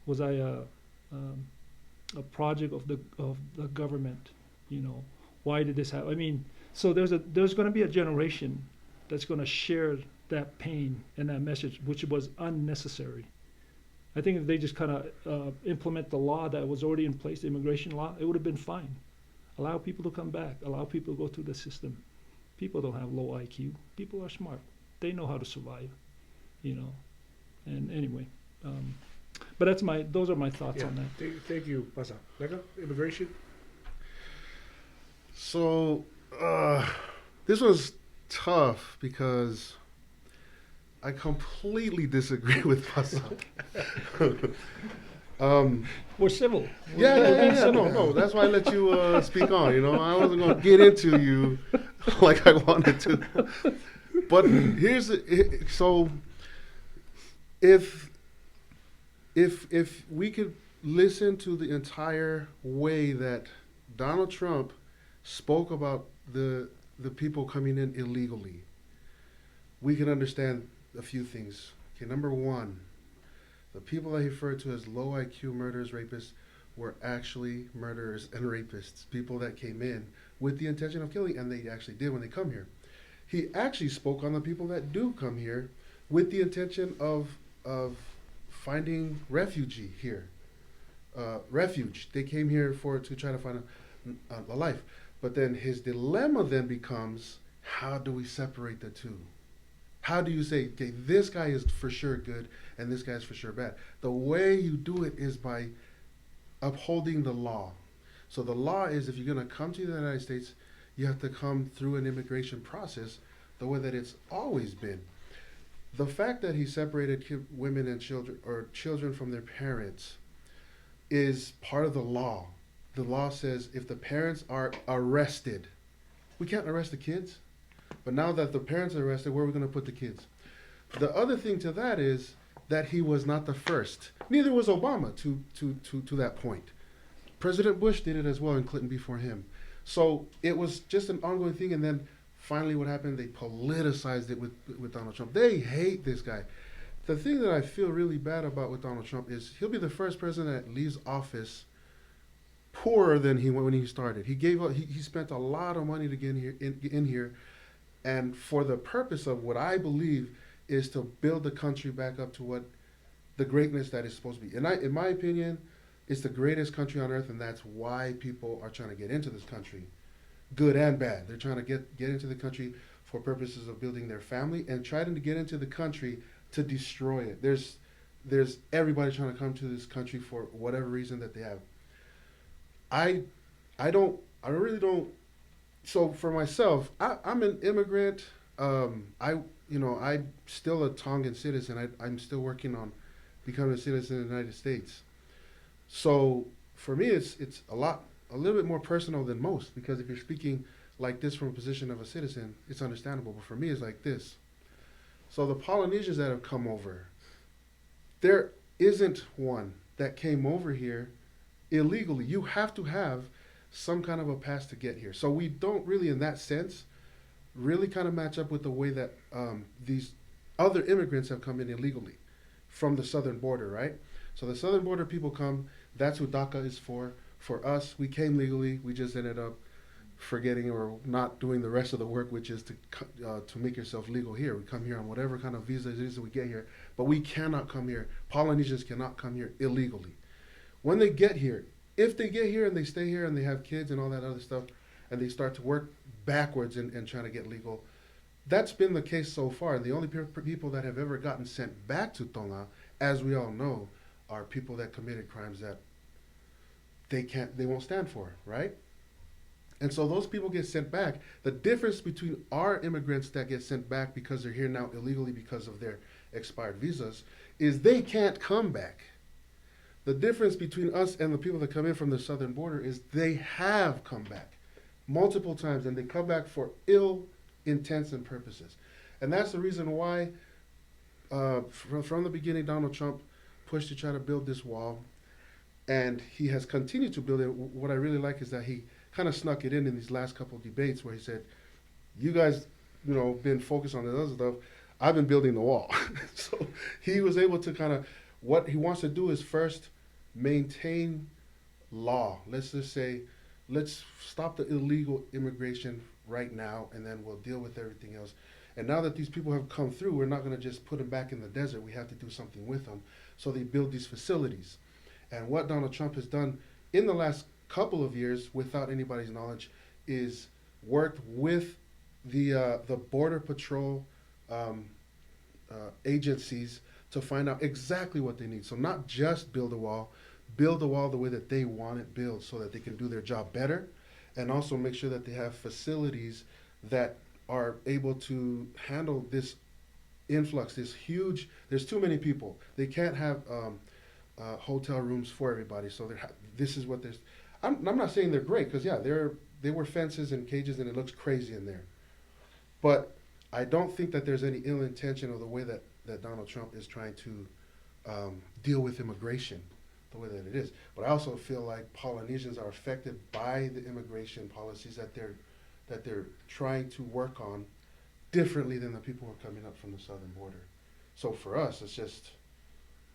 Was I a project of the government? Why did this happen? I mean, so there's going to be a generation that's going to share that pain and that message, which was unnecessary. I think if they just kind of implement the law that was already in place, the immigration law, it would have been fine. Allow people to come back. Allow people to go through the system. People don't have low IQ. People are smart. They know how to survive, And anyway, but those are my thoughts on that. Thank you, Pasa. Becca, immigration? So, this was tough because I completely disagree with Pasal. We're civil. Yeah. No. That's why I let you speak on. I wasn't going to get into you like I wanted to. But so if we could listen to the entire way that Donald Trump spoke about the people coming in illegally, we can understand a few things. Okay, number one, the people that he referred to as low IQ murderers, rapists, were actually murderers and rapists, people that came in with the intention of killing, and they actually did when they come here. He actually spoke on the people that do come here with the intention of finding refugee here, refuge. They came here for to try to find a life. But then his dilemma then becomes, how do we separate the two? How do you say, okay, this guy is for sure good and this guy is for sure bad? The way you do it is by upholding the law. So the law is, if you're going to come to the United States, you have to come through an immigration process the way that it's always been. The fact that he separated women and children, or children from their parents, is part of the law. The law says if the parents are arrested, we can't arrest the kids. But now that the parents are arrested, where are we going to put the kids? The other thing to that is that he was not the first. Neither was Obama to that point. President Bush did it as well, and Clinton before him. So it was just an ongoing thing, and then finally what happened, they politicized it with Donald Trump. They hate this guy. The thing that I feel really bad about with Donald Trump is he'll be the first president that leaves office poorer than he when he started. He spent a lot of money to get in here, and for the purpose of what I believe is to build the country back up to what the greatness that it's supposed to be. And in my opinion, it's the greatest country on earth, and that's why people are trying to get into this country, good and bad. They're trying to get into the country for purposes of building their family and trying to get into the country to destroy it. There's everybody trying to come to this country for whatever reason that they have. I really don't. So for myself, I'm an immigrant. I'm still a Tongan citizen. I'm still working on becoming a citizen of the United States. So for me, it's a little bit more personal than most, because if you're speaking like this from a position of a citizen, it's understandable. But for me, it's like this. So the Polynesians that have come over, there isn't one that came over here illegally. You have to have some kind of a pass to get here. So we don't really, in that sense, really kind of match up with the way that these other immigrants have come in illegally from the southern border, right? So the southern border people come. That's who DACA is for. For us, we came legally. We just ended up forgetting or not doing the rest of the work, which is to make yourself legal here. We come here on whatever kind of visa it is that we get here, but we cannot come here. Polynesians cannot come here illegally. When they get here, if they get here and they stay here and they have kids and all that other stuff, and they start to work backwards and trying to get legal, that's been the case so far. The only people that have ever gotten sent back to Tonga, as we all know, are people that committed crimes that they won't stand for, right? And so those people get sent back. The difference between our immigrants that get sent back because they're here now illegally because of their expired visas is they can't come back. The difference between us and the people that come in from the southern border is they have come back multiple times, and they come back for ill intents and purposes. And that's the reason why from the beginning Donald Trump pushed to try to build this wall, and he has continued to build it. What I really like is that he kind of snuck it in these last couple of debates where he said, you guys, been focused on the other stuff. I've been building the wall. So he was able to kind of, what he wants to do is first maintain law. Let's just say, let's stop the illegal immigration right now, and then we'll deal with everything else. And now that these people have come through, we're not going to just put them back in the desert. We have to do something with them. So they build these facilities. And what Donald Trump has done in the last couple of years, without anybody's knowledge, is worked with the Border Patrol agencies to find out exactly what they need. So not just build the wall the way that they want it built so that they can do their job better, and also make sure that they have facilities that are able to handle this influx, this huge, there's too many people. They can't have hotel rooms for everybody. So this is what there's, I'm not saying they're great, because yeah, they were fences and cages and it looks crazy in there. But I don't think that there's any ill intention of the way that Donald Trump is trying to deal with immigration the way that it is. But I also feel like Polynesians are affected by the immigration policies that they're trying to work on differently than the people who are coming up from the southern border. So for us, it's just,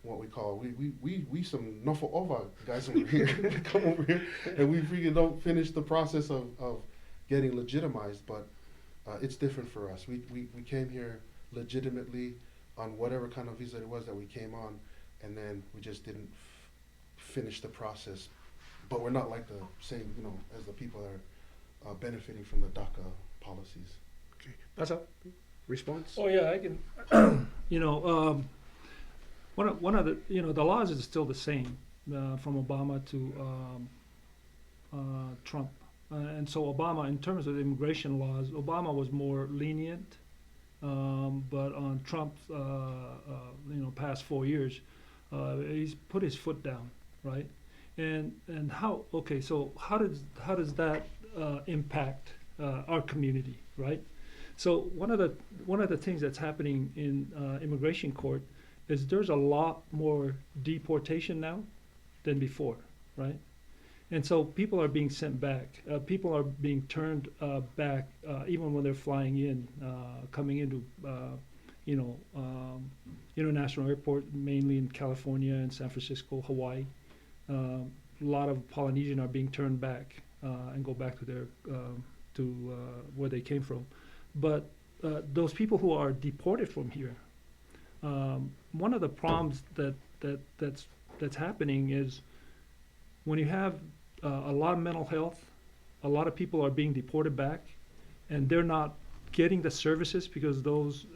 what we call we some Norfolk over guys over here come over here and we freaking don't finish the process of getting legitimized, but it's different for us. We came here legitimately on whatever kind of visa it was that we came on, and then we just didn't finish the process. But we're not like the same, as the people that are benefiting from the DACA policies. Okay, that's a response. Oh yeah, I can. One of the the laws is still the same from Obama to Trump, and so Obama, in terms of immigration laws, Obama was more lenient, but on Trump's past 4 years, he's put his foot down, right? And how? Okay, so how does that impact our community, right? So one of the things that's happening in immigration court is there's a lot more deportation now than before, right? And so people are being sent back. People are being turned back even when they're flying in, coming into international airport, mainly in California and San Francisco, Hawaii. A lot of Polynesian are being turned back and go back to their where they came from. But those people who are deported from here, one of the problems that's happening is when you have a lot of mental health, a lot of people are being deported back, and they're not getting the services because those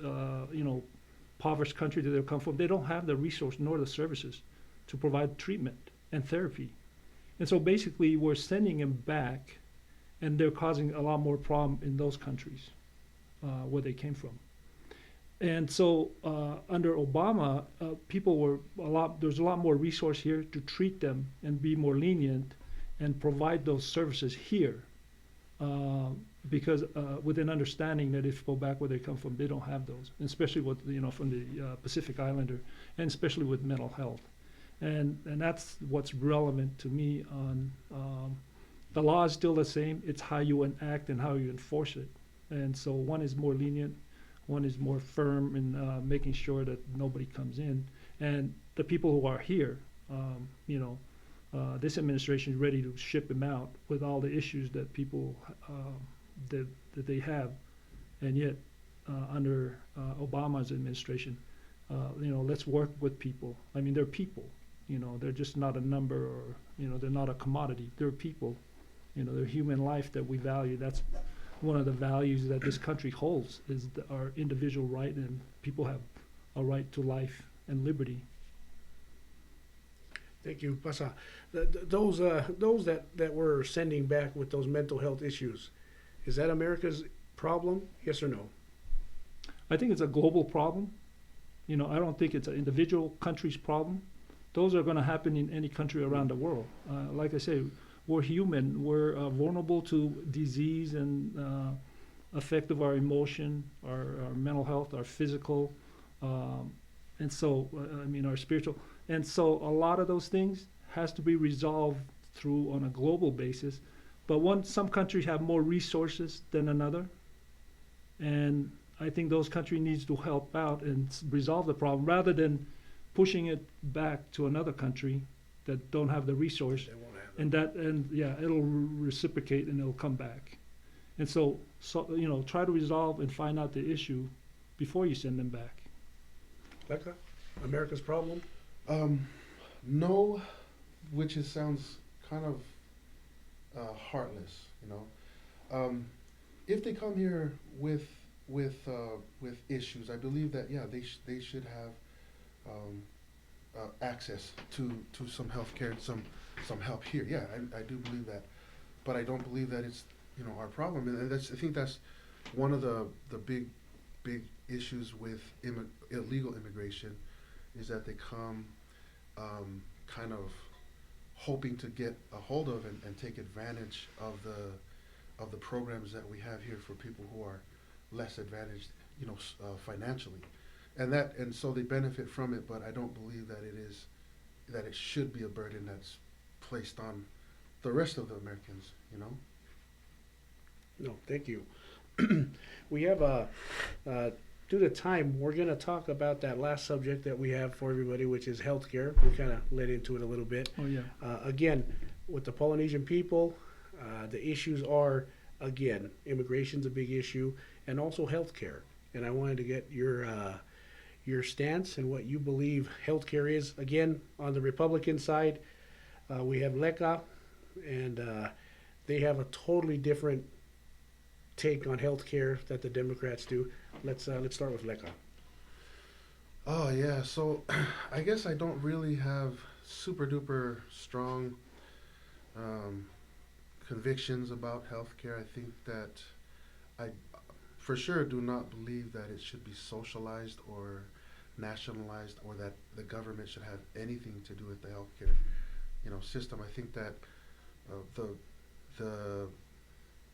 impoverished countries that they come from, they don't have the resource nor the services to provide treatment and therapy. And so basically we're sending them back, and they're causing a lot more problem in those countries where they came from. And so under Obama, people were there's a lot more resource here to treat them and be more lenient and provide those services here, because with an understanding that if you go back where they come from, they don't have those, and especially with from the Pacific Islander, and especially with mental health, and that's what's relevant to me. On the law is still the same. It's how you enact and how you enforce it, and so one is more lenient. One is more firm in making sure that nobody comes in, and the people who are here, this administration is ready to ship them out with all the issues that people that they have, and yet under Obama's administration, let's work with people. I mean, they're people. They're just not a number, or they're not a commodity. They're people. They're human life that we value. That's one of the values that this country holds, is our individual right, and people have a right to life and liberty. Thank you, Pasa. Those that we're sending back with those mental health issues, is that America's problem? Yes or no? I think it's a global problem. I don't think it's an individual country's problem. Those are going to happen in any country around the world. Like I say, we're human. We're vulnerable to disease and effect of our emotion, our mental health, our physical, and so our spiritual. And so a lot of those things has to be resolved through on a global basis. But some countries have more resources than another, and I think those countries needs to help out and resolve the problem rather than pushing it back to another country that don't have the resource. They won't have It'll reciprocate and it'll come back. And so try to resolve and find out the issue before you send them back. Becca, America's problem? No, which sounds kind of heartless, If they come here with issues, I believe that they should have access to some health care and some help here. Yeah, I do believe that, but I don't believe that it's our problem, and I think that's one of the big issues with illegal immigration, is that they come kind of hoping to get a hold of and take advantage of the programs that we have here for people who are less advantaged, financially, and so they benefit from it. But I don't believe that it should be a burden that's placed on the rest of the Americans. No, thank you. We have due to time, we're going to talk about that last subject that we have for everybody, which is healthcare. We kind of led into it a little bit. Oh, yeah. Again, with the Polynesian people, the issues are, again, immigration's a big issue, and also healthcare. And I wanted to get your stance and what you believe healthcare is. Again, on the Republican side, we have LECA, and they have a totally different take on healthcare that the Democrats do. Let's start with LECA. Oh yeah, so I guess I don't really have super duper strong convictions about healthcare. I think that I for sure do not believe that it should be socialized or nationalized, or that the government should have anything to do with the healthcare, system. I think that the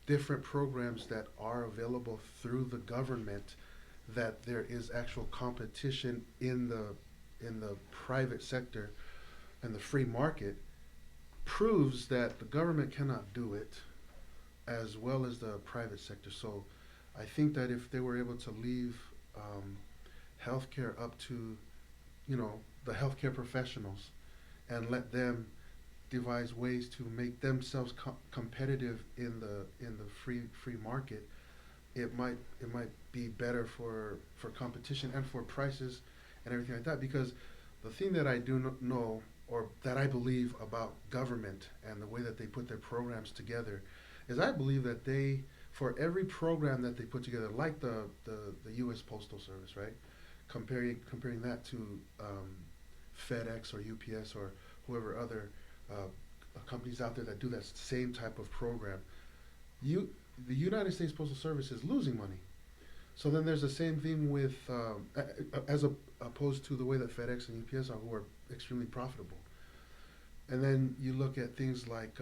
different programs that are available through the government, that there is actual competition in the private sector and the free market, proves that the government cannot do it as well as the private sector. So I think that if they were able to leave healthcare up to, the healthcare professionals, and let them devise ways to make themselves competitive in the free market, it might be better for competition and for prices and everything like that. Because the thing that I do not know, or that I believe about government and the way that they put their programs together, is I believe that they, for every program that they put together, like the U.S. Postal Service, right? Comparing that to FedEx or UPS or whoever other companies out there that do that same type of program, the United States Postal Service is losing money. So then there's the same thing with, opposed to the way that FedEx and UPS are, who are extremely profitable. And then you look at things like,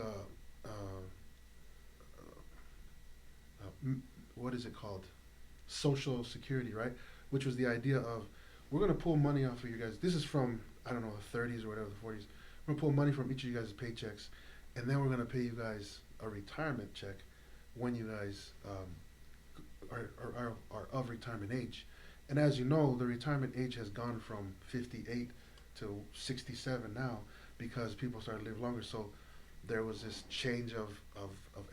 what is it called? Social Security, right? Which was the idea of, we're going to pull money off of you guys. This is from, I don't know, the 30s or whatever, the 40s. We're going to pull money from each of you guys' paychecks, and then we're going to pay you guys a retirement check when you guys are of retirement age. And as you know, the retirement age has gone from 58 to 67 now, because people started to live longer. So there was this change of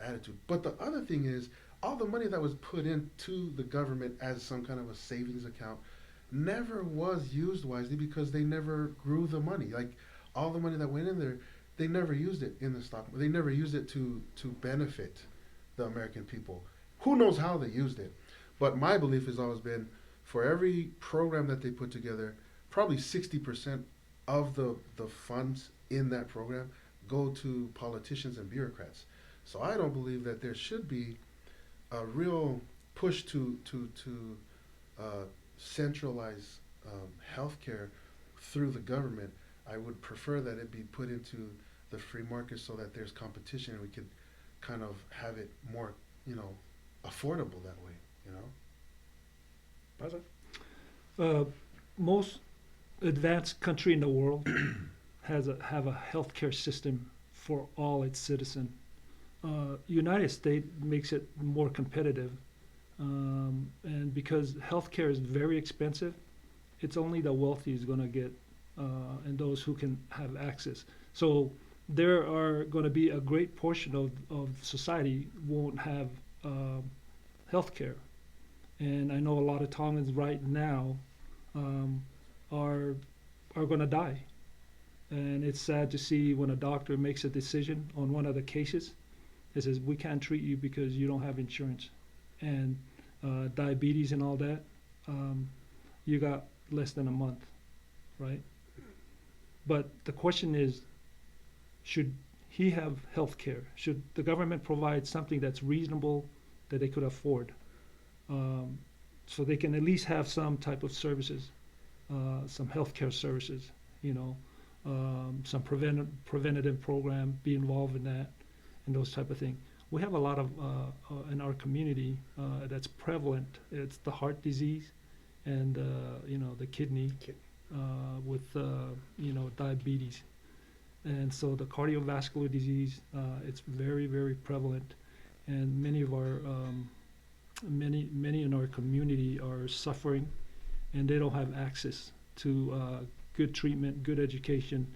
attitude. But the other thing is, all the money that was put into the government as some kind of a savings account never was used wisely, because they never grew the money. Like, all the money that went in there, they never used it in the stock. They never used it to benefit the American people. Who knows how they used it? But my belief has always been, for every program that they put together, probably 60% of the funds in that program go to politicians and bureaucrats. So I don't believe that there should be a real push to centralize healthcare through the government. I would prefer that it be put into the free market, so that there's competition and we could kind of have it more, affordable that way, Most advanced country in the world have a healthcare system for all its citizens. United States makes it more competitive, and because healthcare is very expensive, it's only the wealthy is going to get, and those who can have access. So there are going to be a great portion of society won't have healthcare. And I know a lot of Tongans right now are going to die. And it's sad to see when a doctor makes a decision on one of the cases. It says, we can't treat you because you don't have insurance. And diabetes and all that, you got less than a month, right? But the question is, should he have health care? Should the government provide something that's reasonable that they could afford? So they can at least have some type of services, some healthcare services, some preventative program, be involved in that, and those type of things. We have a lot of in our community that's prevalent. It's the heart disease, and the kidney, with diabetes, and so the cardiovascular disease. It's very, very prevalent, and many of our many in our community are suffering, and they don't have access to good treatment, good education,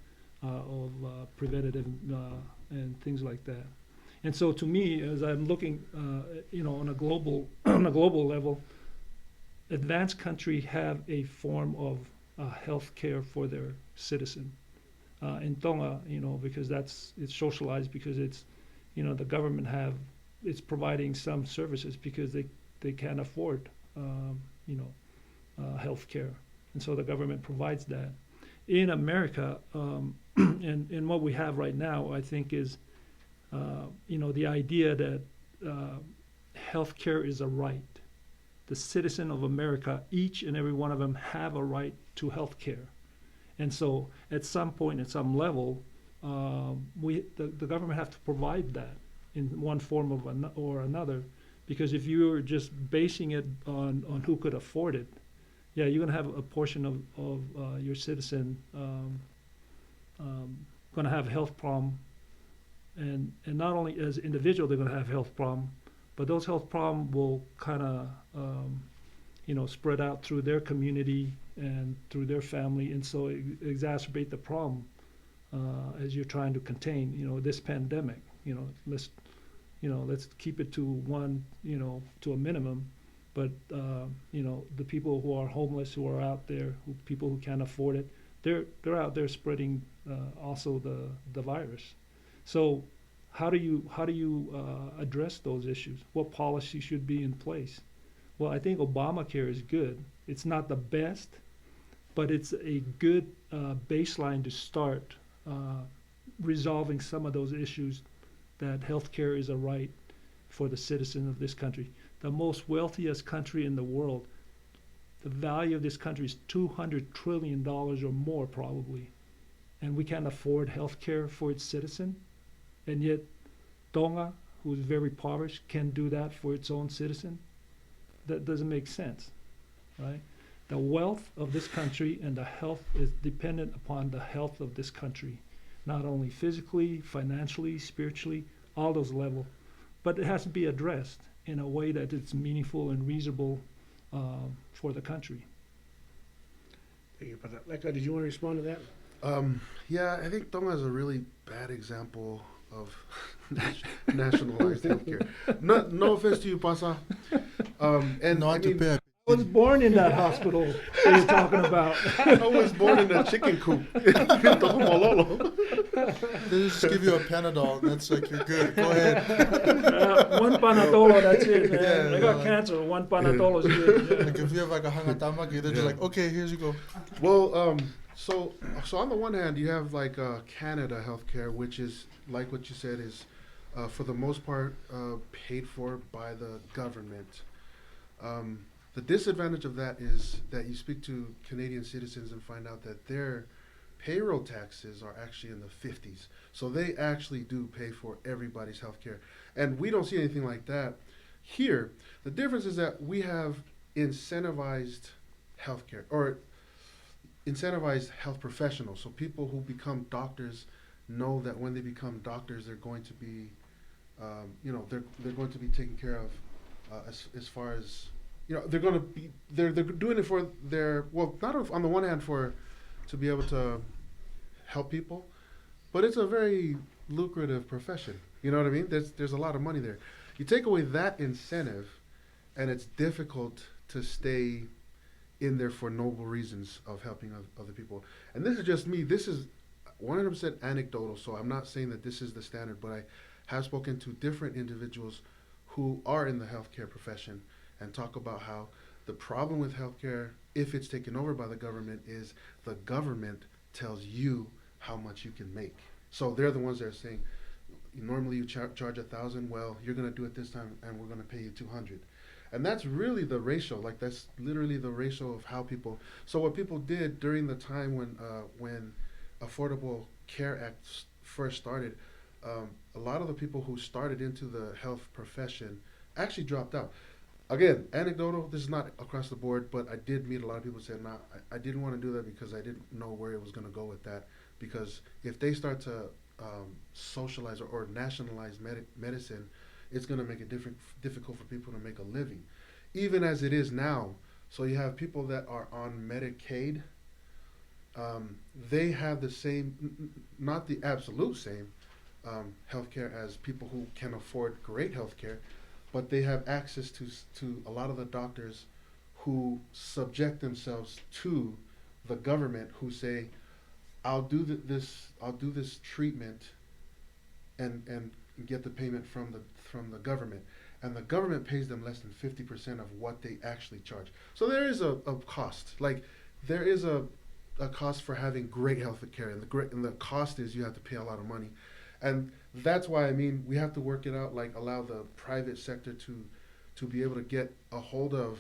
of preventative and things like that. And so, to me, as I'm looking, on a global on a global level, advanced countries have a form of health care for their citizen. In Tonga, because it's socialized, because it's, the government it's providing some services because they can't afford, um, you know, health care, and so the government provides that. In America, and what we have right now, I think, is, the idea that health care is a right. The citizen of America, each and every one of them, have a right to health care. And so, at some point, at some level, the government have to provide that in one form or another, because if you're just basing it on who could afford it, yeah, you're going to have a portion of your citizen going to have a health problem, and not only as individual they're going to have health problem, but those health problems will kind of spread out through their community and through their family, and so exacerbate the problem as you're trying to contain, this pandemic. Let's keep it to one, to a minimum. But the people who are homeless, who are out there, people who can't afford it, they're out there spreading also the virus. So how do you address those issues? What policy should be in place? Well, I think Obamacare is good. It's not the best, but it's a good baseline to start resolving some of those issues, that healthcare is a right for the citizen of this country. The most wealthiest country in the world, the value of this country is $200 trillion or more, probably. And we can't afford health care for its citizen. And yet, Tonga, who's very impoverished, can do that for its own citizen. That doesn't make sense, right? The wealth of this country and the health is dependent upon the health of this country, not only physically, financially, spiritually, all those levels. But it has to be addressed in a way that it's meaningful and reasonable for the country. Thank you, Pataleka. Did you want to respond to that? Yeah, I think Tonga is a really bad example of nationalized healthcare. No offense to you, Pasa. And Not to pay. I was born in that hospital that you're talking about. I was born in a chicken coop. Tohumololo. They just give you a Panadol. That's like, you're good. Go ahead. One Panadol, that's it, man. Yeah, I got yeah. cancer. One Panadol is good. Like, if you have like a hangatama, they're just like, okay, here's you go. Well, so on the one hand, you have like Canada healthcare, which is like what you said, is for the most part paid for by the government. The disadvantage of that is that you speak to Canadian citizens and find out that their payroll taxes are actually in the 50s. So they actually do pay for everybody's health care. And we don't see anything like that here. The difference is that we have incentivized healthcare, or incentivized health professionals. So people who become doctors know that when they become doctors, they're going to be, they're going to be taken care of as far as, they're going to be, they're doing it for their, well, not on the one hand to be able to help people, but it's a very lucrative profession. You know what I mean? There's a lot of money there. You take away that incentive, and it's difficult to stay in there for noble reasons of helping other people. And this is just me. This is 100% anecdotal, so I'm not saying that this is the standard, but I have spoken to different individuals who are in the healthcare profession and talk about how the problem with healthcare, if it's taken over by the government, is the government tells you how much you can make. So they're the ones that are saying, normally you charge $1,000. Well, you're going to do it this time, and we're going to pay you $200. And that's really the ratio. Like, that's literally the ratio of how people. So what people did during the time when Affordable Care Act first started, a lot of the people who started into the health profession actually dropped out. Again, anecdotal, this is not across the board, but I did meet a lot of people who said, nah, I didn't want to do that because I didn't know where it was going to go with that. Because if they start to socialize or nationalize medicine, it's going to make it difficult for people to make a living, even as it is now. So you have people that are on Medicaid. They have the same, not the absolute same, healthcare as people who can afford great healthcare, but they have access to a lot of the doctors who subject themselves to the government, who say, I'll do this treatment and get the payment from the government, and the government pays them less than 50% of what they actually charge. So there is a cost. Like there is a cost for having great health care, and the cost is you have to pay a lot of money, and that's why I mean we have to work it out. Like allow the private sector to be able to get a hold of,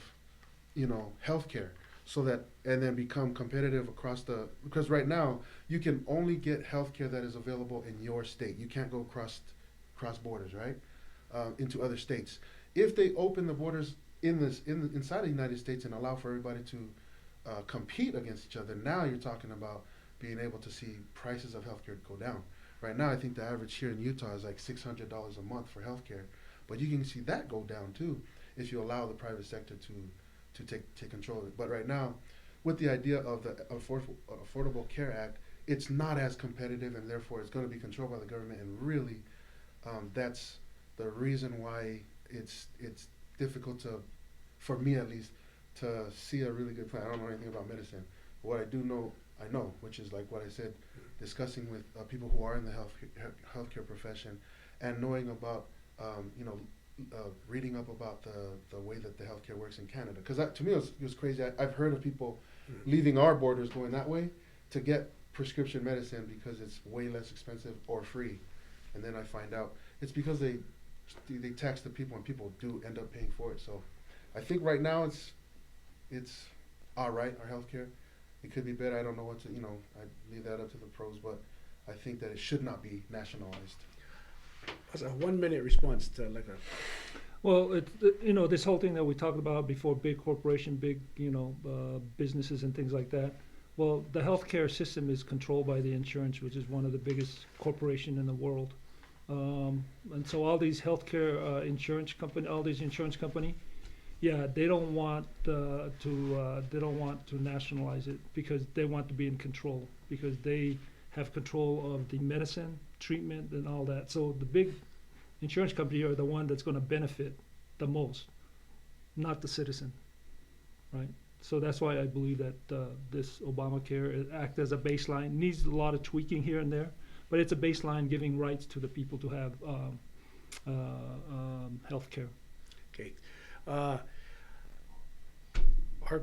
healthcare, so that and then become competitive across because right now you can only get healthcare that is available in your state. You can't go cross borders, right? Into other states. If they open the borders inside the United States and allow for everybody to compete against each other, now you're talking about being able to see prices of healthcare go down. Right now, I think the average here in Utah is like $600 a month for healthcare, but you can see that go down too if you allow the private sector to take control of it. But right now, with the idea of the Affordable Care Act, it's not as competitive, and therefore it's going to be controlled by the government. And really, that's the reason why it's difficult for me at least, to see a really good plan. I don't know anything about medicine. What I do know, I know, which is like what I said, discussing with people who are in the healthcare profession, and knowing about, reading up about the way that the healthcare works in Canada. Because to me, it was crazy. I've heard of people leaving our borders, going that way to get prescription medicine because it's way less expensive or free. And then I find out it's because they tax the people, and people do end up paying for it. So I think right now it's all right, our healthcare. It could be better. I don't know what to, I leave that up to the pros, but I think that it should not be nationalized. That's a 1 minute response to like a. Well, this whole thing that we talked about before, big corporation, big, businesses and things like that. Well, the healthcare system is controlled by the insurance, which is one of the biggest corporation in the world. And so all these healthcare insurance company, yeah, they don't want to nationalize it because they want to be in control, because they have control of the medicine, treatment, and all that. So the big insurance company are the one that's going to benefit the most, not the citizen, right? So that's why I believe that this Obamacare act as a baseline needs a lot of tweaking here and there, but it's a baseline giving rights to the people to have health care. Okay. Our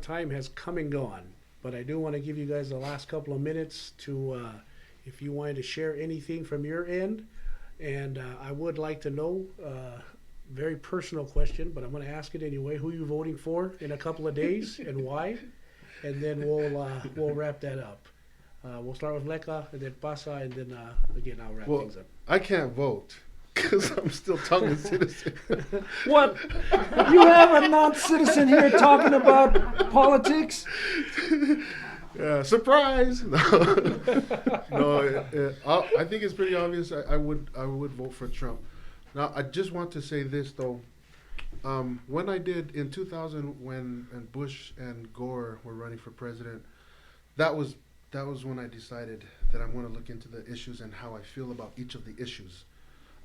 time has come and gone, but I do want to give you guys the last couple of minutes to, if you wanted to share anything from your end. And I would like to know, very personal question, but I'm going to ask it anyway. Who are you voting for in a couple of days and why? And then we'll wrap that up. We'll start with Leka, and then Pasa, and then again I'll wrap things up. I can't vote because I'm still Tongan citizen. What? You have a non-citizen here talking about politics? Yeah, surprise! No, I think it's pretty obvious. I would vote for Trump. Now, I just want to say this though. When I did in 2000, when Bush and Gore were running for president, that was when I decided that I'm going to look into the issues and how I feel about each of the issues.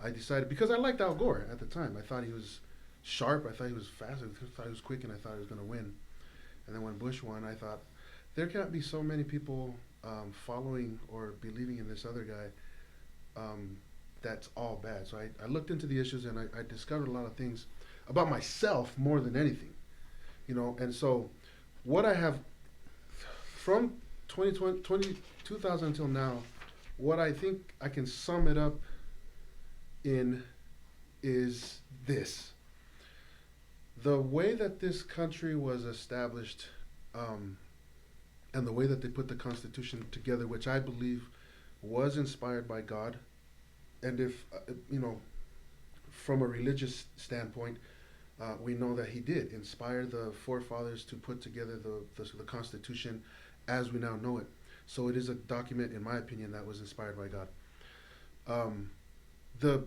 I decided because I liked Al Gore at the time. I thought he was sharp. I thought he was fast. I thought he was quick, and I thought he was going to win. And then when Bush won, I thought there can't be so many people following or believing in this other guy. That's all bad. So I looked into the issues, and I discovered a lot of things about myself more than anything, And so what I have from 2000 until now, what I think I can sum it up in is this. The way that this country was established, and the way that they put the Constitution together, which I believe was inspired by God, and if, from a religious standpoint, we know that he did inspire the forefathers to put together the Constitution as we now know it. So it is a document, in my opinion, that was inspired by God. The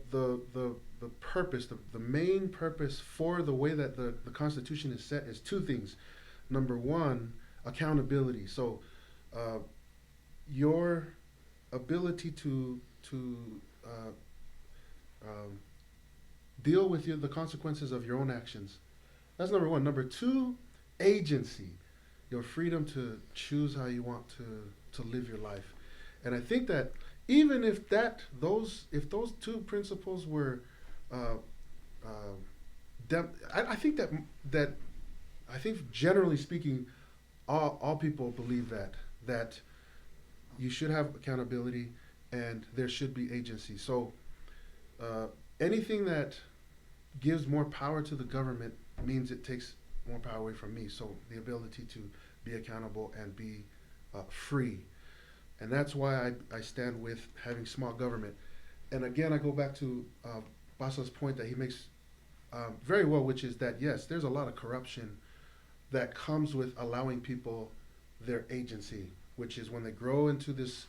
purpose, the main purpose for the way that the Constitution is set is two things. Number one, accountability. So your ability to uh, um, deal with the consequences of your own actions. That's number one. Number two, agency. Your freedom to choose how you want to live your life. And I think that even if those two principles were, uh, I think that I think generally speaking, all people believe that you should have accountability and there should be agency. So anything that gives more power to the government means it takes more power away from me. So the ability to be accountable and be free. And that's why I stand with having small government. And again, I go back to Basa's point that he makes very well, which is that, yes, there's a lot of corruption that comes with allowing people their agency, which is when they grow into this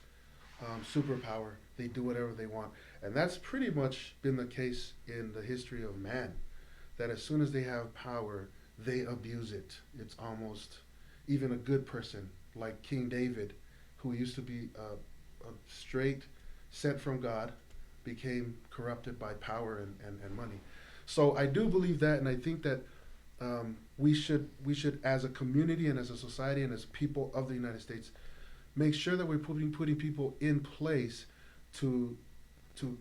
superpower, they do whatever they want. And that's pretty much been the case in the history of man, that as soon as they have power, they abuse it. It's almost even a good person like King David, who used to be a straight sent from God, became corrupted by power and money. So I do believe that, and I think that we should, as a community and as a society and as people of the United States, make sure that we're putting people in place to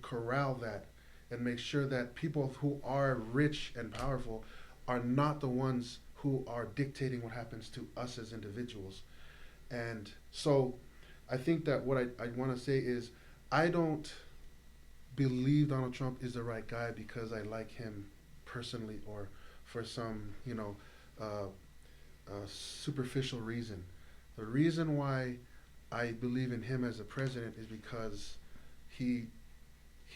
corral that and make sure that people who are rich and powerful are not the ones who are dictating what happens to us as individuals. And so I think that what I want to say is I don't believe Donald Trump is the right guy because I like him personally or for some, superficial reason. The reason why I believe in him as a president is because he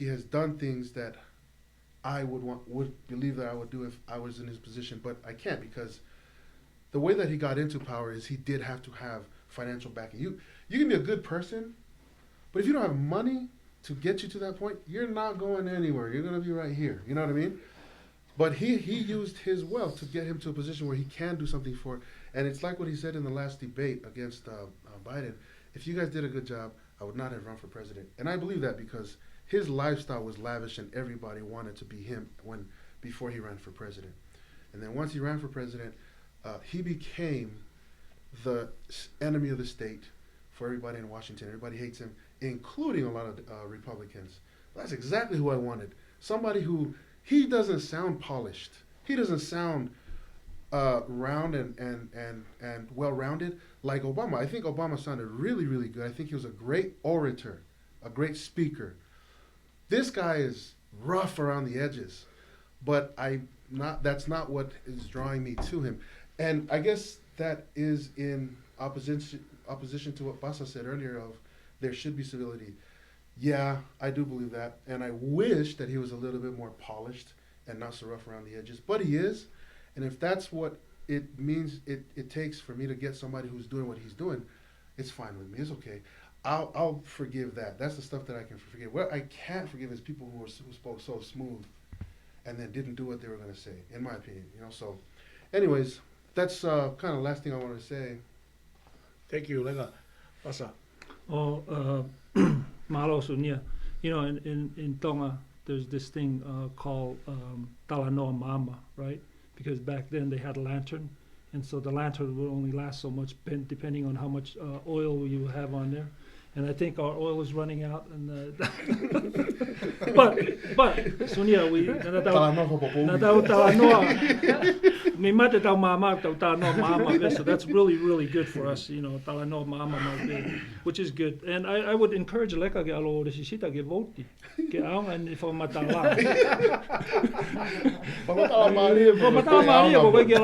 has done things that I would believe that I would do if I was in his position, but I can't because the way that he got into power is he did have to have financial backing. You can be a good person, but if you don't have money to get you to that point, you're not going anywhere. You're going to be right here. You know what I mean? But he used his wealth to get him to a position where he can do something for it. And it's like what he said in the last debate against Biden. If you guys did a good job, I would not have run for president. And I believe that because his lifestyle was lavish and everybody wanted to be him before he ran for president. And then once he ran for president, he became the enemy of the state for everybody in Washington. Everybody hates him, including a lot of Republicans. That's exactly who I wanted. Somebody who, he doesn't sound polished. He doesn't sound round and well-rounded like Obama. I think Obama sounded really, really good. I think he was a great orator, a great speaker. This guy is rough around the edges, but that's not what is drawing me to him. And I guess that is in opposition to what Basa said earlier of there should be civility. Yeah, I do believe that. And I wish that he was a little bit more polished and not so rough around the edges. But he is. And if that's what it means it takes for me to get somebody who's doing what he's doing, it's fine with me. It's okay. I'll forgive that. That's the stuff that I can forgive. What I can't forgive is people who spoke so smooth and then didn't do what they were going to say, in my opinion. So anyways, that's kind of the last thing I wanted to say. Thank you, Lega. Basa. Malo Sunia. In Tonga, there's this thing called Talanoa Mama, right? Because back then they had a lantern, and so the lantern would only last so much depending on how much oil you have on there. And I think our oil is running out. And but Sonia, we me mate tau mama tau tano mama. So that's really good for us. Talanoa mama, which is good. And I would encourage leka ge alo resisita ge voti ke aunga ni for matala. For matala Maria, but we get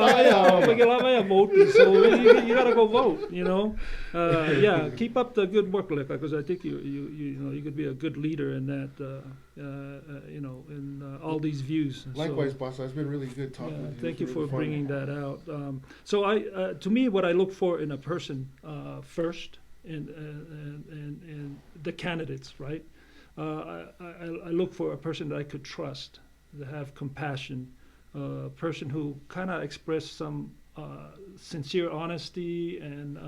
lava voti. So you gotta go vote. Yeah, keep up the good work, Leka, because I think you could be a good leader in that. In all these views. Likewise, boss. It's been really good talking with you. Thank you really for bringing that out. To me, what I look for in a person first, and the candidates, right? I look for a person that I could trust, that have compassion, a person who kind of express some sincere honesty and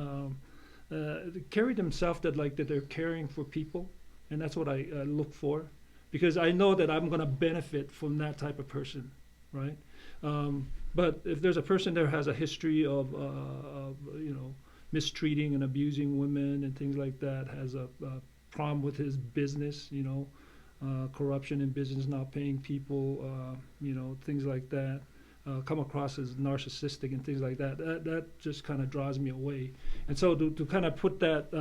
carry themselves that they're caring for people, and that's what I look for, because I know that I'm going to benefit from that type of person, right? But if there's a person that has a history of mistreating and abusing women and things like that, has a problem with his business, corruption in business, not paying people, things like that, come across as narcissistic and things like that, that just kind of draws me away. And so to kind of put that,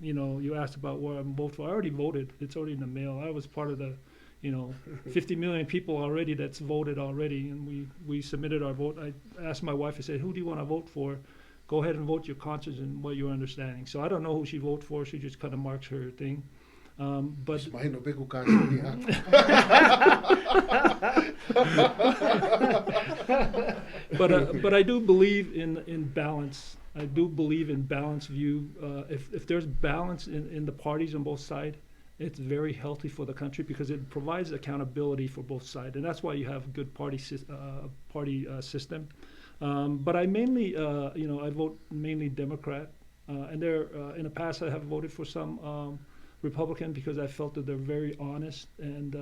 you asked about where I'm voting for. I already voted. It's already in the mail. I was part of the 50 million people already that's voted already, and we submitted our vote. I asked my wife, I said, who do you want to vote for? Go ahead and vote your conscience and what you're understanding. So I don't know who she voted for. She just kind of marks her thing. But Imagino big caso. but I do believe in balance. I do believe in balanced view. If there's balance in the parties on both sides, it's very healthy for the country because it provides accountability for both sides, and that's why you have a good party system. But I mainly, I vote mainly Democrat, and there in the past I have voted for some Republican because I felt that they're very honest and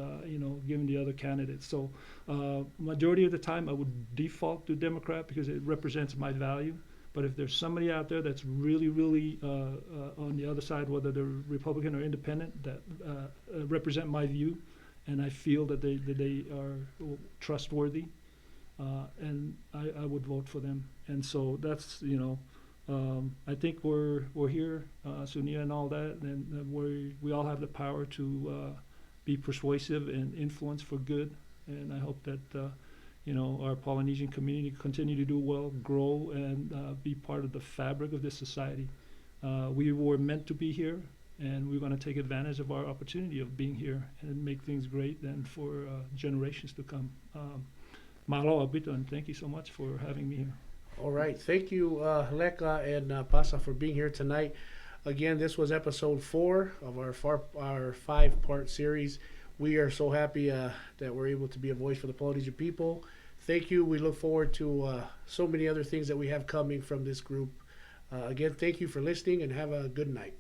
given the other candidates. So majority of the time I would default to Democrat because it represents my value. But if there's somebody out there that's really, really on the other side, whether they're Republican or independent, that represent my view, and I feel that they are trustworthy, and I would vote for them. And so that's I think we're here, Sunia and all that, and we all have the power to be persuasive and influence for good. And I hope that our Polynesian community continue to do well, grow, and be part of the fabric of this society. We were meant to be here, and we're going to take advantage of our opportunity of being here and make things great and for generations to come. Mahalo Abito, and thank you so much for having me here. All right. Thank you, Leka and Pasa, for being here tonight. Again, this was episode 4 of our 5-part series. We are so happy that we're able to be a voice for the Polynesian people. Thank you. We look forward to so many other things that we have coming from this group. Again, thank you for listening and have a good night.